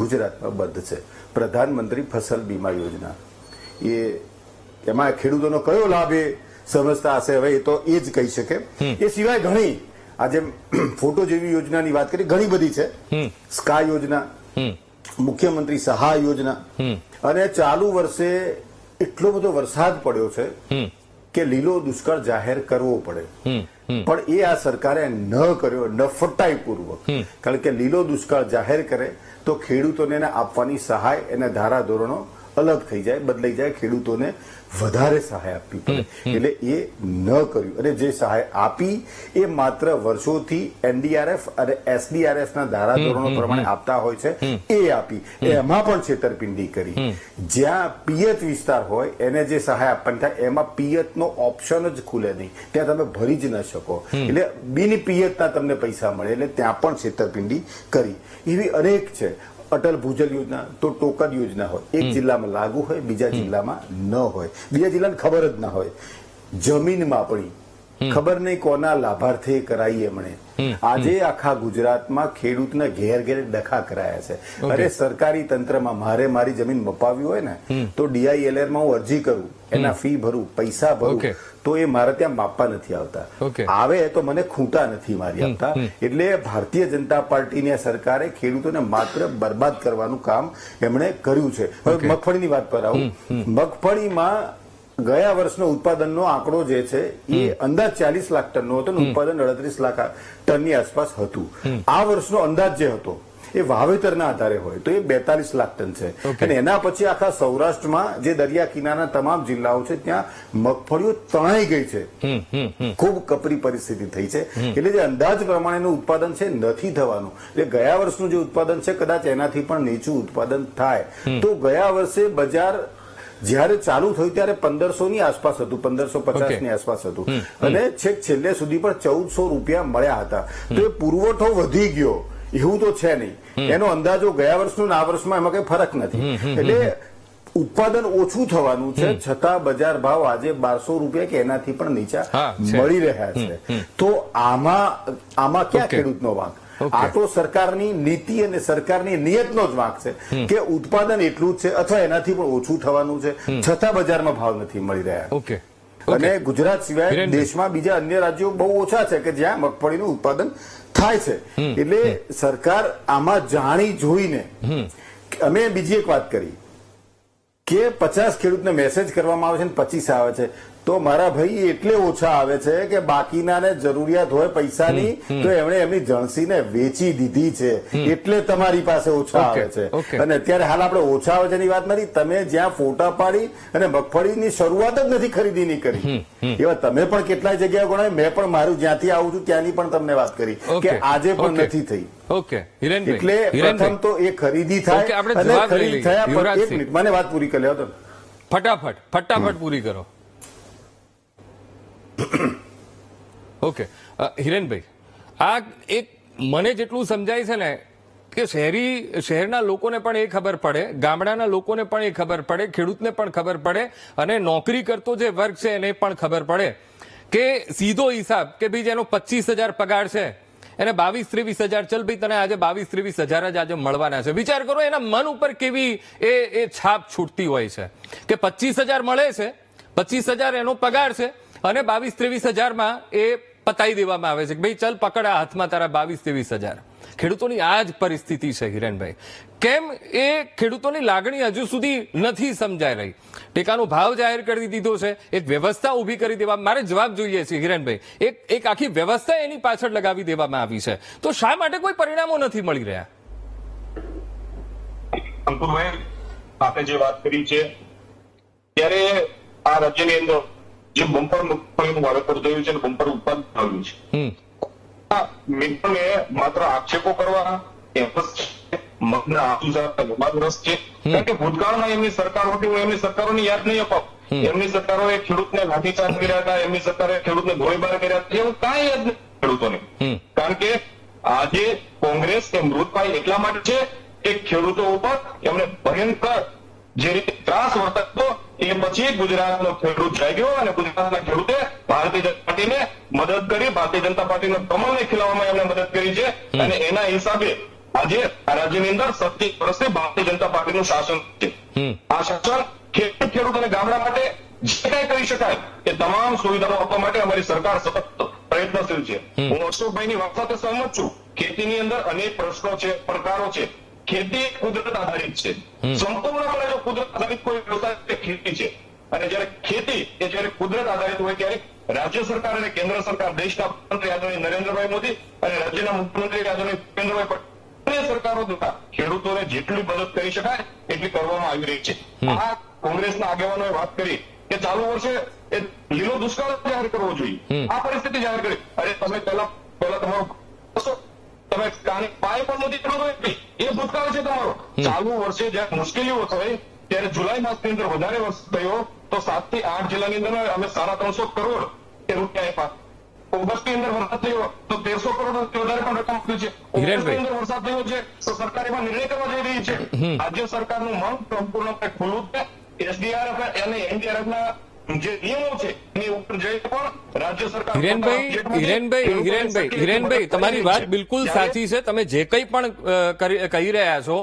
D: ગુજરાતમાં બંધ છે. પ્રધાનમંત્રી ફસલ બીમા યોજના. એમાં ખેડૂતોનો કયો લાભ એ સમજતા હશે હવે એ તો એ જ કહી શકે. એ સિવાય ઘણી આજે ફોટો જેવી યોજનાની વાત કરી, ઘણી બધી છે. સ્કાય યોજના, મુખ્યમંત્રી સહાય યોજના, અને ચાલુ વર્ષે એટલો બધો વરસાદ પડ્યો છે કે લીલો દુષ્કાળ જાહેર કરવો પડે, પણ એ આ સરકારે ન કર્યો નફટાઈપૂર્વક. કારણ કે લીલો દુષ્કાળ જાહેર કરે તો ખેડૂતોને એને આપવાની સહાય એના ધારા ધોરણો અલગ થઈ જાય, બદલાઈ જાય, ખેડૂતોને વધારે સહાય આપવી પડે. એટલે એ ન કર્યું અને જે સહાય આપી એ માત્ર વર્ષોથી એનડીઆરએફ અને એસડીઆરએફ ના ધારા ધોરણો પ્રમાણે આપતા હોય છે એ આપી. એમાં પણ છેતરપિંડી કરી. જ્યાં પિયત વિસ્તાર હોય એને જે સહાય આપવાની થાય એમાં પિયતનો ઓપ્શન જ ખુલે નહીં, ત્યાં તમે ભરી જ ન શકો. એટલે બિન પિયતના તમને પૈસા મળે, એટલે ત્યાં પણ છેતરપિંડી કરી. એવી અનેક છે. અટલ ભૂજલ યોજના તો ટોકન યોજના હોય, એક જિલ્લામાં લાગુ હોય, બીજા જિલ્લામાં ન હોય, બીજા જિલ્લાને ખબર જ ના હોય. જમીન માપણી ખબર નહીં કોના લાભાર્થે કરાઈ એમણે. આજે આખા ગુજરાતમાં ખેડૂતને ઘેર ઘેર ડખા કરાયા છે. અરે સરકારી તંત્રમાં મારે મારી જમીન મપાવી હોય ને તો DILR માં હું અરજી કરું, એના ફી ભરું, પૈસા ભરું, તો એ મારે ત્યાં માપવા નથી આવતા. આવે તો મને ખૂંટા નથી મારી આપતા. એટલે ભારતીય જનતા પાર્ટીની સરકારે ખેડૂતોને માત્ર બરબાદ કરવાનું કામ એમણે કર્યું છે. હવે મગફળીની વાત પર આવું. મગફળીમાં ગયા વર્ષનો ઉત્પાદનનો આંકડો જે છે એ અંદાજ 40 લાખ ટનનો હતો અને ઉત્પાદન 38 લાખ ટનની આસપાસ હતું. આ વર્ષનો અંદાજ જે હતો એ વાવેતરના આધારે હોય તો એ 42 લાખ ટન છે. અને એના પછી આખા સૌરાષ્ટ્રમાં જે દરિયા કિનારાના તમામ જિલ્લાઓ છે ત્યાં મગફળીઓ તણાઈ ગઈ છે. ખૂબ કપરી પરિસ્થિતિ થઈ છે. એટલે જે અંદાજ પ્રમાણેનું ઉત્પાદન છે નથી થવાનું. એટલે ગયા વર્ષનું જે ઉત્પાદન છે કદાચ એનાથી પણ નીચું ઉત્પાદન થાય. તો ગયા વર્ષે બજાર જયારે ચાલુ થયું ત્યારે 1500 ની આસપાસ હતું, 1550 ની આસપાસ હતું અને છેક છેલ્લે સુધી પણ 1400 રૂપિયા મળ્યા હતા. તો એ પુરવઠો વધી ગયો એવું તો છે નહીં. એનો અંદાજો ગયા વર્ષનું આ વર્ષમાં એમાં કઈ ફરક નથી. એટલે ઉત્પાદન ઓછું થવાનું છે છતાં બજાર ભાવ આજે 1200 રૂપિયા કે એનાથી પણ નીચા મળી રહ્યા છે. તો આમાં ક્યાં ખેડૂતનો વાંક? આ તો સરકારની નીતિ અને સરકારની નિયતનો જ વાંક છે કે ઉત્પાદન એટલું જ છે અથવા એનાથી પણ ઓછું થવાનું છે છતાં બજારમાં ભાવ નથી મળી રહ્યા. અને ગુજરાત સિવાય દેશમાં બીજા અન્ય રાજ્યો બહુ ઓછા છે કે જ્યાં મગફળીનું ઉત્પાદન થાય છે. એટલે સરકાર આમાં જાણી જોઈને, અમે બીજી એક વાત કરી કે 50 ખેડૂતને મેસેજ કરવામાં આવે છે ને 25 આવે છે, તો મારા ભાઈ એટલે ઓછા આવે છે કે બાકીનાને જરૂરિયાત હોય પૈસાની તો એમણે એમની જણસીને વેચી દીધી છે, એટલે તમારી પાસે ઓછા આવે છે. અને અત્યારે હાલ આપણે ઓછા આવે છે એની વાત નથી, તમે જ્યાં ફોટા પાડી અને મગફળીની શરૂઆત જ નથી ખરીદીની કરી એવા તમે પણ કેટલાય જગ્યાએ ગણાય. મેં પણ મારું જ્યાંથી આવું છું ત્યાંની પણ તમને વાત કરી કે આજે પણ નથી થઈ. એટલે પ્રથમ તો એ ખરીદી થાય અને ખરીદી થયા પર 1 મિનિટ મને વાત પૂરી કરી લેવા દો.
A: ફટાફટ પૂરી કરો. ઓકે હિરેનભાઈ, આ એક મને જેટલું સમજાય છે ને કે શહેરના લોકોને પણ એ ખબર પડે, ગામડાના લોકોને પણ એ ખબર પડે, ખેડૂતને પણ ખબર પડે અને નોકરી કરતો જે વર્ગ છે એને પણ ખબર પડે કે સીધો હિસાબ કે ભાઈ જેનો 25,000 પગાર છે એને 22-23,000, ચલ ભાઈ તને આજે 22-23,000 જ આજે મળવાના છે. વિચાર કરો એના મન ઉપર કેવી એ છાપ છૂટતી હોય છે કે 25,000 મળે છે, 25,000 એનો પગાર છે અને 22-23,000માં એ પતાઈ દેવામાં આવે છે કે ભાઈ ચલ પકડ આ હાથમાં તારા 22-23,000. ખેડૂતોની આ જ પરિસ્થિતિ છે હિરેનભાઈ. કેમ એ ખેડૂતોની લાગણી હજુ સુધી નથી સમજાઈ રહી? ટેકાનો ભાવ જાહેર કરી દીધો છે, એક વ્યવસ્થા ઊભી કરી દેવા, મારે જવાબ જોઈએ છે હિરેનભાઈ. એક આખી વ્યવસ્થા એની પાછળ લગાવી દેવામાં આવી છે, તો શા માટે કોઈ પરિણામો નથી મળી રહ્યા?
E: અંકુરભાઈ, આપણે જે વાત કરી છે ત્યારે આ રાજ્યની અંદર જે બમ્પર મગફળીનું વાવેતર થયું છે અને બમ્પર ઉત્પાદન થયું છે, મિત્રોને માત્ર આક્ષેપો કરવા મગના આંસુ સાથે રસ છે. કારણ કે ભૂતકાળમાં એમની સરકારો હતી, હું એમની સરકારોની યાદ નહીં અપાવું. એમની સરકારોએ ખેડૂતને લાઠીચાર્જ કર્યા હતા, એમની સરકારે ખેડૂતને ગોળીબાર કર્યા હતા, એવું કાંઈ યાદ નથી ખેડૂતોને. કારણ કે આજે કોંગ્રેસ એ મૃતપાય એટલા માટે છે કે ખેડૂતો ઉપર એમને ભયંકર જે રીતે ત્રાસ વર્તાતો એ પછી ગુજરાતનો ખેડૂત જાગ્યો અને ગુજરાતના ખેડૂતે ભારતીય જનતા પાર્ટીને મદદ કરી, ભારતીય જનતા પાર્ટીના કમળને ખીલાવવામાં એમને મદદ કરી છે અને એના હિસાબે આજે આ રાજ્યની અંદર 27 વર્ષથી ભારતીય જનતા પાર્ટીનું શાસન છે. આ શાસન ખેડૂત અને ગામડા માટે જે કઈ કરી શકાય એ તમામ સુવિધાઓ આપવા માટે અમારી સરકાર સતત પ્રયત્નશીલ છે. હું અશોકભાઈની વાત સાથે સહમત છું. ખેતીની અંદર અનેક પ્રશ્નો છે, પડકારો છે. ખેતી કુદરત આધારિત છે, સંપૂર્ણપણે જો કુદરત આધારિત કોઈ વ્યવસાય ખેતી છે. અને જયારે ખેતી એ જયારે કુદરત આધારિત હોય ત્યારે રાજ્ય સરકાર અને કેન્દ્ર સરકાર, દેશના પ્રધાનમંત્રી આદરણીય નરેન્દ્રભાઈ મોદી અને રાજ્યના મુખ્યમંત્રી આદરણીય ભૂપેન્દ્રભાઈ પટેલ સરકારો દ્વારા ખેડૂતોને જેટલી મદદ કરી શકાય એટલી કરવામાં આવી રહી છે. આ કોંગ્રેસના આગેવાનોએ વાત કરી કે ચાલુ વર્ષે એ લીલો દુષ્કાળ જાહેર કરવો જોઈએ. આ પરિસ્થિતિ જાહેર કરી. અરે તમે પહેલા તમારો તમે કાને પાય પણ નથી કરો, એ ભૂતકાળ છે તમારો. ચાલુ વર્ષે જયારે મુશ્કેલીઓ થઈ ત્યારે જુલાઈ માસની અંદર વધારે વર્ષ થયો તો 7 થી 8 જિલ્લાની અંદર અમે 350 કરોડ એ રૂપિયા આપ્યા. ઓગસ્ટની અંદર વરસાદ થયો તો 1300 કરોડ વધારે પણ રકમ આપી છે. ઓગસ્ટની અંદર વરસાદ થયો છે તો સરકાર એમાં નિર્ણય કરવા જઈ રહી છે. રાજ્ય સરકારનું મન સંપૂર્ણપણે ખુલ્લું છે. એસડીઆરએફ અને એનડીઆરએફના જે નિયમો છે એની ઉપર જઈ પણ રાજ્ય સરકાર
A: હિરેનભાઈ તમારી વાત બિલકુલ સાચી છે. તમે જે કંઈ પણ કહી રહ્યા છો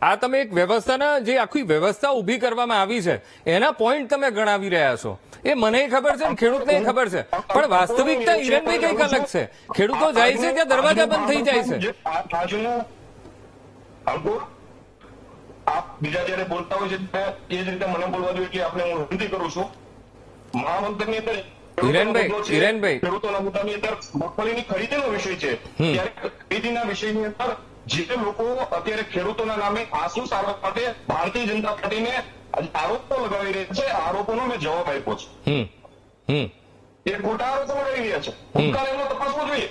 A: આ તમે એક વ્યવસ્થાના જે આખી વ્યવસ્થા ઊભી કરવામાં આવી છે એના પોઈન્ટ તમે ગણાવી રહ્યા છો. એ મને ખબર છે ને ખેડૂતને ખબર છે, પણ વાસ્તવિકતા હિરેનભાઈ કંઈક અલગ છે. ખેડૂતો જાય છે ત્યાં દરવાજા બંધ થઈ જાય છે.
E: આપ બીજા જયારે બોલતા હોય છે એ જ રીતે મને બોલવા જોઈએ કે આપણે હું વિનંતી કરું છું. મહામંત્રની અંદર ખેડૂતોના મુદ્દાની અંદર મગફળીની ખરીદીનો વિષય છે ત્યારે ખરીદીના વિષયની અંદર જે લોકો અત્યારે ખેડૂતોના નામે આંસુ સારવા માટે ભારતીય જનતા પાર્ટીને આરોપો લગાવી રહ્યા છે, આરોપોનો મેં જવાબ આપ્યો છે. એ ખોટા આરોપો લગાવી રહ્યા છે. ભૂતકાળ એમનો તપાસવો જોઈએ.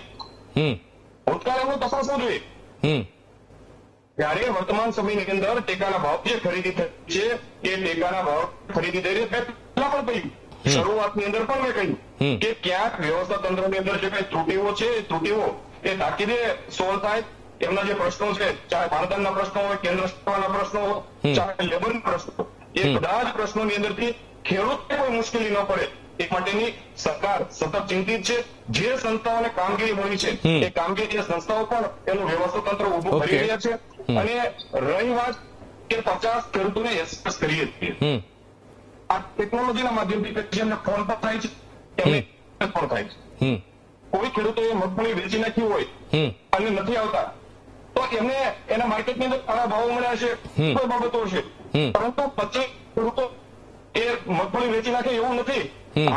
E: ત્યારે વર્તમાન સમયની અંદર ટેકાના ભાવ જે ખરીદી થઈ છે એ ટેકાના ભાવ ખરીદી થઈ રહી પહેલા પણ કહ્યું, શરૂઆતની અંદર પણ મેં કહ્યું કે ક્યાંક વ્યવસ્થા તંત્રની અંદર જે કઈ ત્રુટીઓ છે એ ત્રુટીઓ એ તાકીદે સોલ્વ થાય. એમના જે પ્રશ્નો છે, ચાહે બારદાનના પ્રશ્નો હોય, કેન્દ્ર સરકારના પ્રશ્નો હોય, ચાહે લેબરના પ્રશ્નો, એ બધા જ પ્રશ્નોની અંદરથી ખેડૂતને કોઈ મુશ્કેલી ન પડે એ માટેની સરકાર સતત ચિંતિત છે. જે સંસ્થાઓને કામગીરી મળી છે એ કામગીરી સંસ્થાઓ પણ એનું વ્યવસ્થા તંત્ર ઉભું કરી રહ્યા છે. અને રહી વાત કે 50 ખેડૂતોને એસએસ કરીએ છીએ, આ ટેકનોલોજીના માધ્યમથી જેમને ફોન પર થાય છે એમને પણ થાય છે. કોઈ ખેડૂતોએ મગફળી વેચી નાખી હોય અને નથી આવતા તો એમને એના માર્કેટની અંદર સારા ભાવો મળ્યા છે, કોઈ બાબતો છે, પરંતુ 25 ખેડૂતો એ મગફળી વેચી નાખે એવું નથી.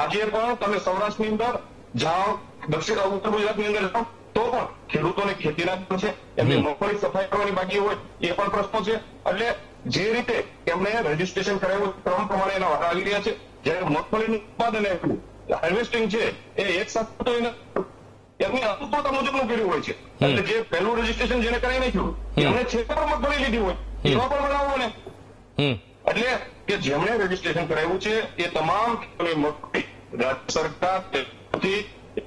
E: આજે પણ તમે સૌરાષ્ટ્રની અંદર જાઓ, દક્ષિણ ઉત્તર ગુજરાતની અંદર જાઓ તો પણ ખેડૂતોને ખેતીના પણ છે, એમને મગફળી સફાઈ કરવાની બાકી હોય એ પણ પ્રશ્નો છે. એટલે જે રીતે એમણે રજીસ્ટ્રેશન કરાવ્યું ક્રમ પ્રમાણે એના વાટા આવી રહ્યા છે. જયારે મગફળીનું ઉત્પાદન હાર્વેસ્ટિંગ છે એ એક સાથે એમની અનુકૂળતા મુજબનું કર્યું હોય છે. એટલે જે પહેલું રજીસ્ટ્રેશન જેને કરાવી નાખ્યું એમણે છેલ્લે પણ મગફળી લીધી હોય એવા પણ બનાવો ને. એટલે કે જેમણે રજીસ્ટ્રેશન કરાવ્યું છે એ તમામ મગફળી રાજ્ય સરકાર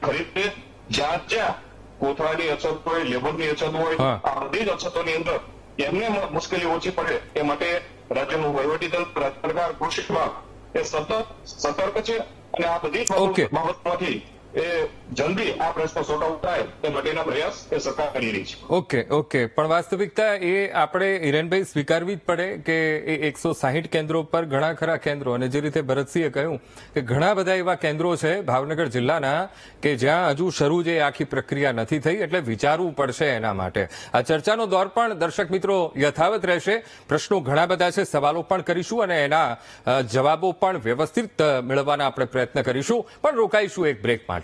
E: ખરીદે. જ્યાં કોથળાની અછત હોય, લેબરની અછત હોય,
A: હા.
E: આ બધી જ અછતોની અંદર એમને મુશ્કેલી ઓછી પડે એ માટે રાજ્યનું વહીવટીતંત્ર, રાજ્ય સરકાર, કૃષિ વિભાગ એ સતત સતર્ક છે અને આ બધી જ
A: ઓકે.
E: બાબતમાંથી એ જલ્દી આ પ્રશ્નો સોર્ટ આઉટ થાય એ માટેના પ્રયાસ એ સરકાર કરી રહી છે.
A: ઓકે પણ વાસ્તવિકતા એ આપણે હિરેનભાઈ સ્વીકારવી જ પડે કે એ 160 કેન્દ્રો પર ઘણા ખરા કેન્દ્રો, અને જે રીતે ભરતસિંહે કહ્યું કે ઘણા બધા એવા કેન્દ્રો છે ભાવનગર જિલ્લાના કે જ્યાં હજુ શરૂ જે આખી પ્રક્રિયા નથી થઈ, એટલે વિચારવું પડશે એના માટે. આ ચર્ચાનો દોર પણ દર્શક મિત્રો યથાવત રહેશે. પ્રશ્નો ઘણા બધા છે, સવાલો પણ કરીશું અને એના જવાબો પણ વ્યવસ્થિત મેળવવાના આપણે પ્રયત્ન કરીશું, પણ રોકાઈશું એક બ્રેક માટે.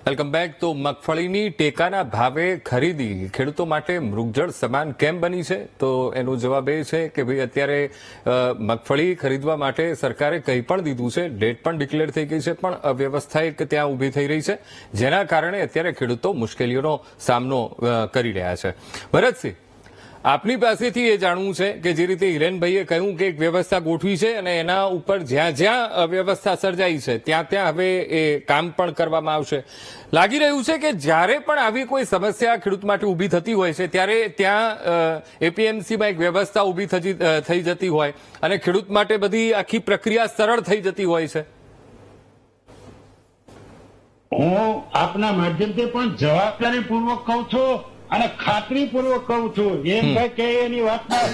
A: Welcome back. તો મગફળીની ટેકાના ભાવે ખરીદી ખેડૂતો માટે મૃગજળ સમાન કેમ બની છે? તો એનો જવાબ એ છે કે ભાઈ અત્યારે મગફળી ખરીદવા માટે સરકારે કહી પણ દીધું છે, ડેટ પણ ડિક્લેર થઈ ગઈ છે, પણ અવ્યવસ્થા એક ત્યાં ઊભી થઈ રહી છે, જેના કારણે અત્યારે ખેડૂતો મુશ્કેલીઓનો સામનો કરી રહ્યા છે. ભરતસિંહ, આપની પાસેથી એ જાણવું છે કે જે રીતે હિરેનભાઈએ કહ્યું કે એક વ્યવસ્થા ગોઠવી છે અને એના ઉપર જ્યાં જ્યાં અવ્યવસ્થા સર્જાઈ છે ત્યાં ત્યાં હવે એ કામ પણ કરવામાં આવશે. લાગી રહ્યું છે કે જ્યારે પણ આવી કોઈ સમસ્યા ખેડૂત માટે ઊભી થતી હોય છે ત્યારે ત્યાં એપીએમસીમાં એક વ્યવસ્થા ઊભી થઈ જતી હોય અને ખેડૂત માટે બધી આખી પ્રક્રિયા સરળ થઈ જતી હોય છે.
B: હું આપના માધ્યમથી પણ જવાબદારી પૂર્વક કહું છું અને ખાતરીપૂર્વક કહું છું, એમ ભાઈ કે એની વાતમાં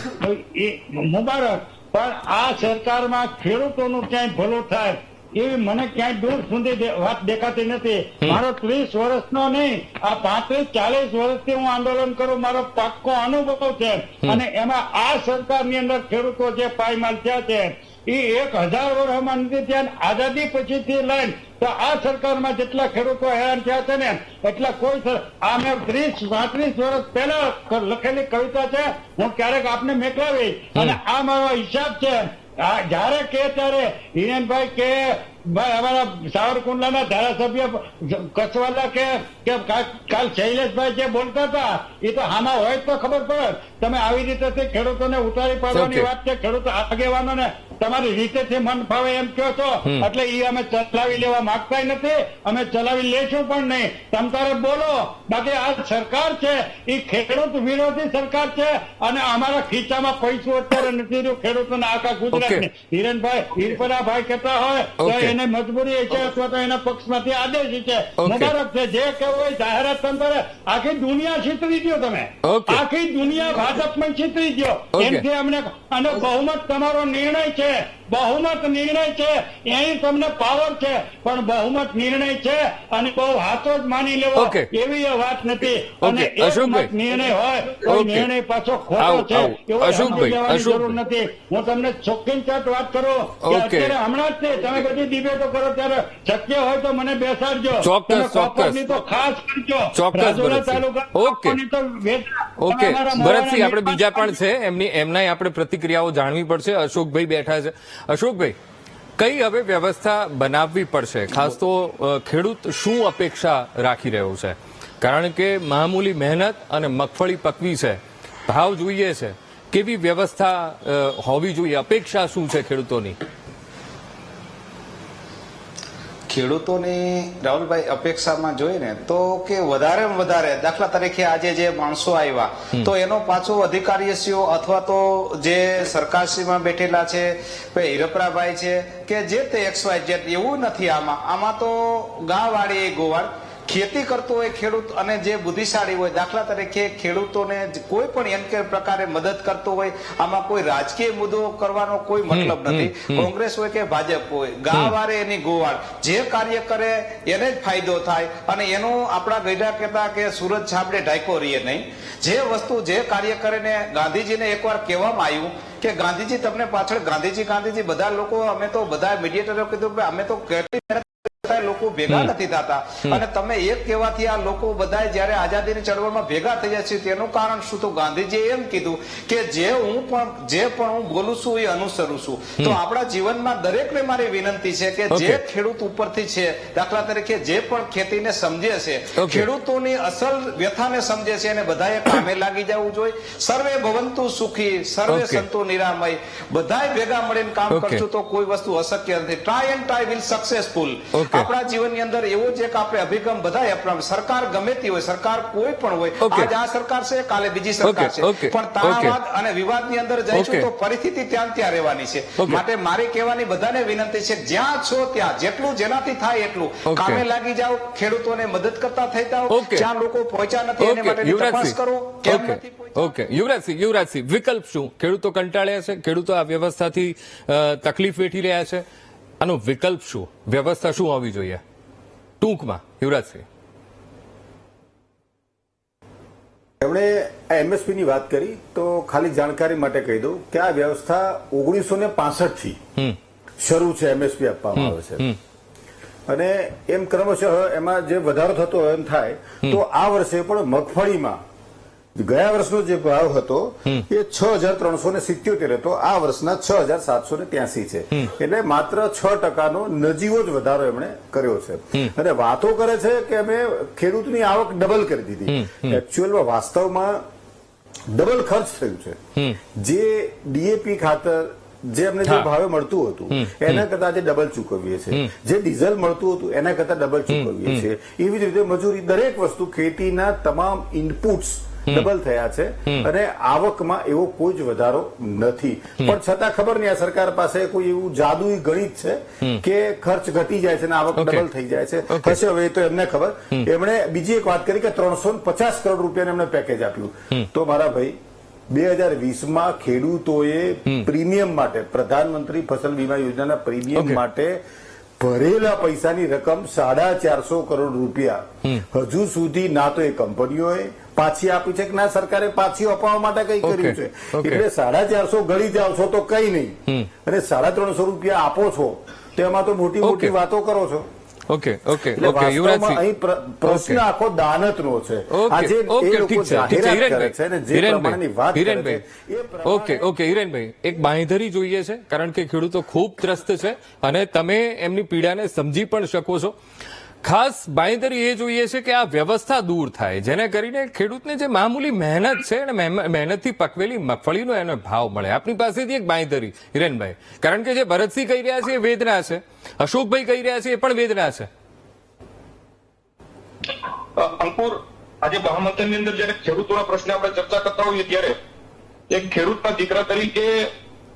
B: મુબારક, પણ આ સરકારમાં ખેડૂતોનું ક્યાંય ભલું થાય એવી મને ક્યાંય દૂર સુધી વાત દેખાતી નથી. મારો 30 વર્ષનો નહીં, આ 35-40 વર્ષથી હું આંદોલન કરું, મારો પાક્કો અનુભવ છે. અને એમાં આ સરકારની અંદર ખેડૂતો જે પાયમાલ થયા છે એ 1000 વર્ષમાં નથી થયા. આઝાદી પછીથી લઈને તો આ સરકારમાં જેટલા ખેડૂતો હેરાન થયા છે ને એટલા કોઈ આ મેં 30-35 વર્ષ પહેલા લખેલી કવિતા છે, હું ક્યારેક આપને મેકલાવી, અને આ મારો હિસાબ છે. જયારે કે ત્યારે હિરેનભાઈ કે અમારા સાવરકુંડલાના ધારાસભ્ય કચવાલા કે કાલ શૈલેષભાઈ જે બોલતા હતા એ તો આમાં હોય તો ખબર પડે. તમે આવી રીતે ખેડૂતોને ઉતારી પાડવાની વાત છે, ખેડૂત આગેવાનોને તમારી રીતેથી મન ફાવે એમ કહો છો, એટલે એ અમે ચલાવી લેવા માંગતા નથી, અમે ચલાવી લેશું પણ નહીં. તમ તારે બોલો, બાકી આ સરકાર છે એ ખેડૂત વિરોધી સરકાર છે અને અમારા ખીચામાં પૈસો અત્યારે નથી રહ્યું ખેડૂતોને આખા ગુજરાતની. હિરેનભાઈ હિરપરાભાઈ કહેતા હોય તો એને મજબૂરી છે અથવા તો એના પક્ષમાંથી આદેશ છે, મુબારક છે. જે કહેવું હોય જાહેરાત તંત્ર આખી દુનિયા છિતરી ગયો, તમે આખી દુનિયા ભાજપમાં છિતરી ગયો. એમથી અમને અને બહુમત તમારો નિર્ણય છે, બહુમત નિર્ણય છે, અહીં તમને પાવર છે, પણ બહુમત નિર્ણય છે અને બહુ હાથો જ માની લેવો એવી વાત નથી. અને એકમત નિર્ણય હોય તો નિર્ણય પાછો ખોટો છે એવો સમજવાની જરૂર નથી. હું તમને ચોખ્ખી વાત કરું કે અત્યારે હમણાં જ તમે બધી ડિબેટો કરો ત્યારે શક્ય હોય તો મને બેસાડજો, ચોક્કસ તો ખાસ કરજો. રાજુલા તાલુકા
A: ઓકે ભરતસિંહ, આપણે બીજા પણ છે એમના આપણે પ્રતિક્રિયાઓ જાણવી પડશે. અશોકભાઈ બેઠા છે. અશોકભાઈ, કઈ હવે વ્યવસ્થા બનાવવી પડશે? ખાસ તો ખેડૂત શું અપેક્ષા રાખી રહ્યો છે? કારણ કે મામૂલી મહેનત અને મગફળી પકવી છે, ભાવ જોઈએ છે, કેવી વ્યવસ્થા હોવી જોઈએ? અપેક્ષા શું છે ખેડૂતોની?
C: ખેડૂતોની રાહુલભાઈ અપેક્ષામાં જોઈએ ને તો કે વધારે વધારે દાખલા તરીકે આજે જે માણસો આવ્યા તો એનો પાછો અધિકારીશ્રીઓ અથવા તો જે સરકારશ્રીમાં બેઠેલા છે, હિરપરાભાઈ છે કે જે તે XYZ એવું નથી. આમાં તો ગાંવાળી ગોવાળ ખેતી કરતો હોય ખેડૂત અને જે બુદ્ધિશાળી હોય, દાખલા તરીકે ખેડૂતોને કોઈ પણ એમ કે પ્રકારે મદદ કરતો હોય, આમાં કોઈ રાજકીય મુદ્દો કરવાનો કોઈ મતલબ નથી. કોંગ્રેસ હોય કે ભાજપ હોય, ગાવારે એની ગોવાળ જે કાર્ય કરે એને જ ફાયદો થાય અને એનો આપણા ગઈડા કહેતા કે સુરજ છાપડે ઢાંકો રહીએ નહીં. જે વસ્તુ જે કાર્ય કરે ને ગાંધીજીને એકવાર કહેવામાં આવ્યું કે ગાંધીજી તમને પાછળ ગાંધીજી બધા લોકો અમે તો બધા મીડિયેટરો કીધું કે અમે તો કેટલી મહેનત લોકો ભેગા નથી થતા અને તમે એક કહેવાથી આ લોકો બધા જયારે આઝાદીની ચળવળમાં ભેગા થઈ જાય છે તેનું કારણ શું? તો ગાંધીજીએ એમ કીધું કે જે પણ હું બોલું છું એ અનુસરું છું. તો આપણા જીવનમાં દરેકને મારી વિનંતી છે કે જે ખેડૂત ઉપરથી છે, દાખલા તરીકે જે પણ ખેતીને સમજે છે, ખેડૂતોની અસલ વ્યથાને સમજે છે, એને બધાએ કામે લાગી જવું જોઈએ. સર્વે ભવંતુ સુખી, સર્વે સંતુ નિરામય, બધાએ ભેગા મળીને કામ કરશું તો કોઈ વસ્તુ અશક્ય નથી. Try and try will successful. આપણા જીવનની અંદર એવો જ એક આપણે અભિગમ બધાએ અપનાવ્યો. સરકાર ગમે તે હોય, સરકાર કોઈ પણ હોય,
A: Okay.
C: આજ આ સરકાર છે, કાલે બીજી સરકાર છે,
A: Okay.
C: પણ તણાવવાદ અને વિવાદની અંદર જઈશું
A: Okay.
C: તો પરિસ્થિતિ ત્યાં ને ત્યાં રહેવાની છે.
A: Okay.
C: માટે મારી કહેવાની બધાને વિનંતી છે કે જ્યાં છો ત્યાં જેટલું જેનાથી થાય એટલું
A: Okay.
C: કામે લાગી જાઓ, ખેડૂતોને મદદ કરતા થઈ જાઓ.
A: Okay.
C: જ્યાં લોકો પહોંચ્યા નથી એને માટેની તપાસ કરો. કેમ નથી પહોંચ્યા?
A: ઓકે યુવરાજસિંહ વિકલ્પ શું? ખેડૂતો કંટાળ્યા છે, ખેડૂતો આ વ્યવસ્થાથી તકલીફ વેઠી રહ્યા છે, આનો વિકલ્પ શું? વ્યવસ્થા શું હોવી જોઈએ ટૂંકમાં? યુવરાજસિંહ.
D: એમણે આ એમએસપી ની વાત કરી તો ખાલી જાણકારી માટે કહી દઉં કે આ વ્યવસ્થા 1965 થી શરૂ છે, એમએસપી આપવામાં આવે છે. અને એમ ક્રમશઃ એમાં જે વધારો થતો હોય એમ થાય તો આ વર્ષે પણ મગફળીમાં ગયા વર્ષનો જે ભાવ હતો એ 6,377 હતો, આ વર્ષના 6,783 છે. એટલે માત્ર 6% નજીવો જ વધારો એમણે કર્યો છે. અને વાતો કરે છે કે અમે ખેડૂતની આવક ડબલ કરી દીધી. એકચ્યુઅલમાં વાસ્તવમાં ડબલ ખર્ચ થયું છે. જે ડીએપી ખાતર જે અમને જે ભાવે મળતું હતું એના કરતા આજે ડબલ ચૂકવીએ છીએ, જે ડીઝલ મળતું હતું એના કરતા ડબલ ચૂકવીએ છીએ. એવી જ રીતે મજૂરી, દરેક વસ્તુ, ખેતીના તમામ ઇનપુટ્સ ડબલ થયા છે અને આવકમાં એવો કોઈ જ વધારો નથી. પણ છતાં ખબર નહીં આ સરકાર પાસે કોઈ એવું જાદુઈ ગણિત છે કે ખર્ચ ઘટી જાય છે અને આવક ડબલ થઈ જાય છે. થશે હવે એ તો એમને ખબર. એમણે બીજી એક વાત કરી કે 350 કરોડ રૂપિયાનું એમણે પેકેજ આપ્યું. તો મારા ભાઈ 2020માં ખેડૂતોએ પ્રીમિયમ માટે, પ્રધાનમંત્રી ફસલ વીમા યોજનાના પ્રીમિયમ માટે ભરેલા પૈસાની રકમ 450 કરોડ રૂપિયા હજુ સુધી ના તો એ કંપનીઓએ પાછી આપી છે કે ના સરકારે પાછી અપાવવા માટે કઈ કર્યું છે. એટલે 450 ગળી જાવ છો તો કઈ નહીં, અને 350 રૂપિયા આપો છો તેમાં તો મોટી મોટી વાતો કરો છો.
A: ઓકે
D: એટલે વાસ્તવમાં અહીં પ્રશ્ન આખો દાનતનો છે. આજે એ લોકો જાહેરાત કરે છે અને જે પ્રમાણેની વાત કરે છે એ પ્રમાણે
A: ઓકે હિરેનભાઈ, એક બાંયધરી જોઈએ છે કારણ કે ખેડૂતો ખૂબ ત્રસ્ત છે અને તમે એમની પીડાને સમજી પણ શકો છો. ખાસ બાંયધરી એ જોઈએ છે કે આ વ્યવસ્થા દૂર થાય જેને કરીને ખેડૂતને જે મામૂલી મહેનત છે અને મહેનતથી પકવેલી મગફળીનો એને ભાવ મળે. આપની પાસેથી એક બાંયધરી હિરેનભાઈ, કારણ કે જે ભરતસિંહ કહી રહ્યા છે એ વેદના છે, અશોકભાઈ કહી રહ્યા છે એ પણ વેદના છે.
E: અંકુર, આજે મહામંથનની અંદર જયારે ખેડૂતોના પ્રશ્ને આપણે ચર્ચા કરતા હોઈએ ત્યારે એક ખેડૂતના દીકરા તરીકે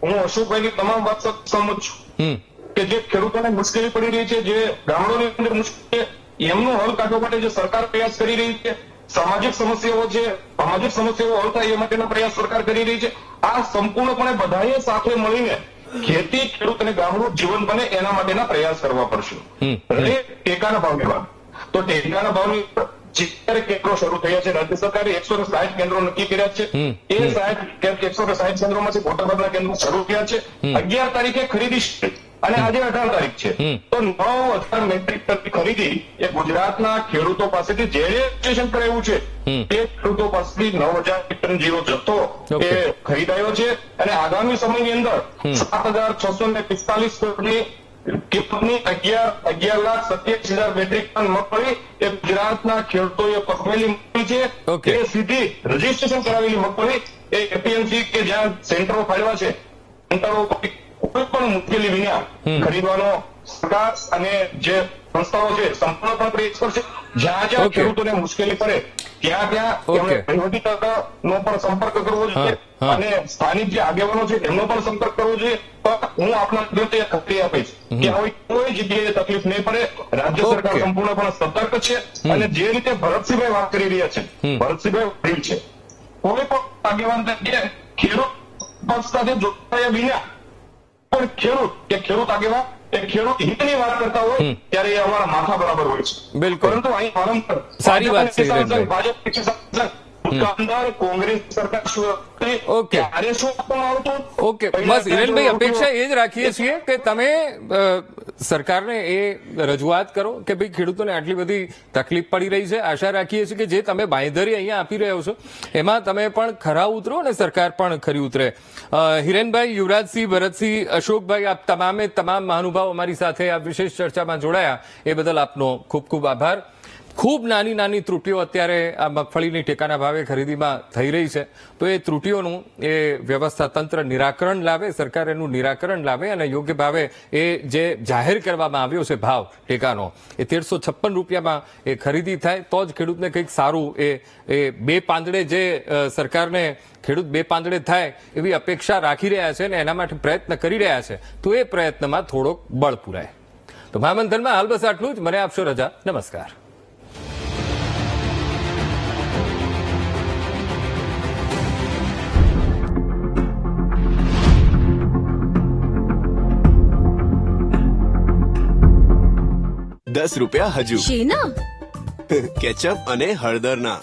E: હું અશોકભાઈની તમામ વાત સાથે સહમત છું કે જે ખેડૂતોને મુશ્કેલી પડી રહી છે, જે ગામડોની અંદર મુશ્કેલી, એમનો હલ કાઢવા માટે જે સરકાર પ્રયાસ કરી રહી છે, સામાજિક સમસ્યાઓ છે, સામાજિક સમસ્યાઓ હલ થાય એ માટેના પ્રયાસ સરકાર કરી રહી છે. આ સંપૂર્ણપણે બધાએ સાથે મળીને ખેતી, ખેડૂત અને ગામડું જીવન બને એના માટેના પ્રયાસ કરવા પડશે. અને ટેકાના ભાવની વાત, તો ટેકાના ભાવની જ્યારે કેન્દ્રો શરૂ થયા છે, રાજ્ય સરકારે 160 કેન્દ્રો નક્કી કર્યા છે. એ 160 કેન્દ્રોમાંથી મોટાભાગના કેન્દ્રો શરૂ થયા છે. 11 તારીખે ખરીદી અને આજે 18 તારીખ છે. તો 9,000 મેટ્રિક ટનની ખરીદી એ ગુજરાતના ખેડૂતો પાસેથી જે રજીસ્ટ્રેશન કરાવ્યું છે તે ખેડૂતો પાસેથી 9,000 ટન જેવો જથ્થો એ ખરીદાયો છે. અને આગામી સમયની અંદર 7,645 કરોડની કિંમતની 11,27,000 મેટ્રિક ટન મગફળી એ ગુજરાતના ખેડૂતોએ પકવેલી મગફળી છે. એ સીધી રજીસ્ટ્રેશન કરાવેલી મગફળી એ એપીએમસી કે જ્યાં સેન્ટરો ફાળવ્યા છે, સેન્ટરો કોઈ પણ મુશ્કેલી વિના ખરીદવાનો સરકાર અને જે સંસ્થાઓ છે સંપૂર્ણપણે પ્રયાસ કરશે. જ્યાં જ્યાં ખેડૂતોને મુશ્કેલી પડે ત્યાં ત્યાં વહીવટી તંત્રનો પણ સંપર્ક કરવો જોઈએ અને સ્થાનિક જે આગેવાનો છે એમનો પણ સંપર્ક કરવો જોઈએ. હું આપના માધ્યમથી ખાતરી આપીશ કે હવે કોઈ જગ્યાએ તકલીફ નહીં પડે. રાજ્ય સરકાર સંપૂર્ણપણે સતર્ક છે અને જે રીતે ભરતસિંહભાઈ વાત કરી રહ્યા છે, ભરતસિંહભાઈ વડીલ છે, કોઈ પણ આગેવાન ખેડૂત પક્ષ સાથે જોડાયા વિના પણ ખેડૂત કે ખેડૂત આગેવાન એ ખેડૂત હિતની વાત કરતા હોય ત્યારે એ અમારા માથા બરાબર હોય છે.
A: બિલકુલ.
E: પરંતુ અહીં વારંવાર
A: સારી વાત છે હિરેનભાઈ.
E: ભાજપ દુકાનદાર કોંગ્રેસ સરકાર ક્યારે શું આપવામાં આવતું?
A: ઓકે, બસ હિરેનભાઈ, અપેક્ષા એ જ રાખીએ છીએ કે તમે સરકારને એ રજૂઆત કરો કે ભાઈ ખેડૂતોને આટલી બધી તકલીફ પડી રહી છે. આશા રાખીએ છીએ કે જે તમે બાંયધરી અહીંયા આપી રહ્યો છો એમાં તમે પણ ખરા ઉતરો અને સરકાર પણ ખરી ઉતરે. હિરેનભાઈ, યુવરાજસિંહ, ભરતસિંહ, અશોકભાઈ, આપ તમામ મહાનુભાવ અમારી સાથે આ વિશેષ ચર્ચામાં જોડાયા એ બદલ આપનો ખૂબ ખૂબ આભાર. ખૂબ નાની નાની ત્રુટીઓ અત્યારે આ મગફળીની ટેકાના ભાવે ખરીદીમાં થઈ રહી છે. તો એ ત્રુટીઓનું એ વ્યવસ્થા તંત્ર નિરાકરણ લાવે, સરકાર એનું નિરાકરણ લાવે અને યોગ્ય ભાવે એ જે જાહેર કરવામાં આવ્યો છે ભાવ ટેકાનો એ 1356 રૂપિયામાં એ ખરીદી થાય તો જ ખેડૂતને કંઈક સારું એ બે પાંદડે જે સરકારને ખેડૂત બે પાંદડે થાય એવી અપેક્ષા રાખી રહ્યા છે અને એના માટે પ્રયત્ન કરી રહ્યા છે. તો એ પ્રયત્નમાં થોડોક બળ પુરાય. તો મહામંથનમાં હાલ બસ આટલું જ. મને આપશો રજા. નમસ્કાર.
F: ₹10 હજુ
G: શેના?
F: કેચઅપ અને હળદરના.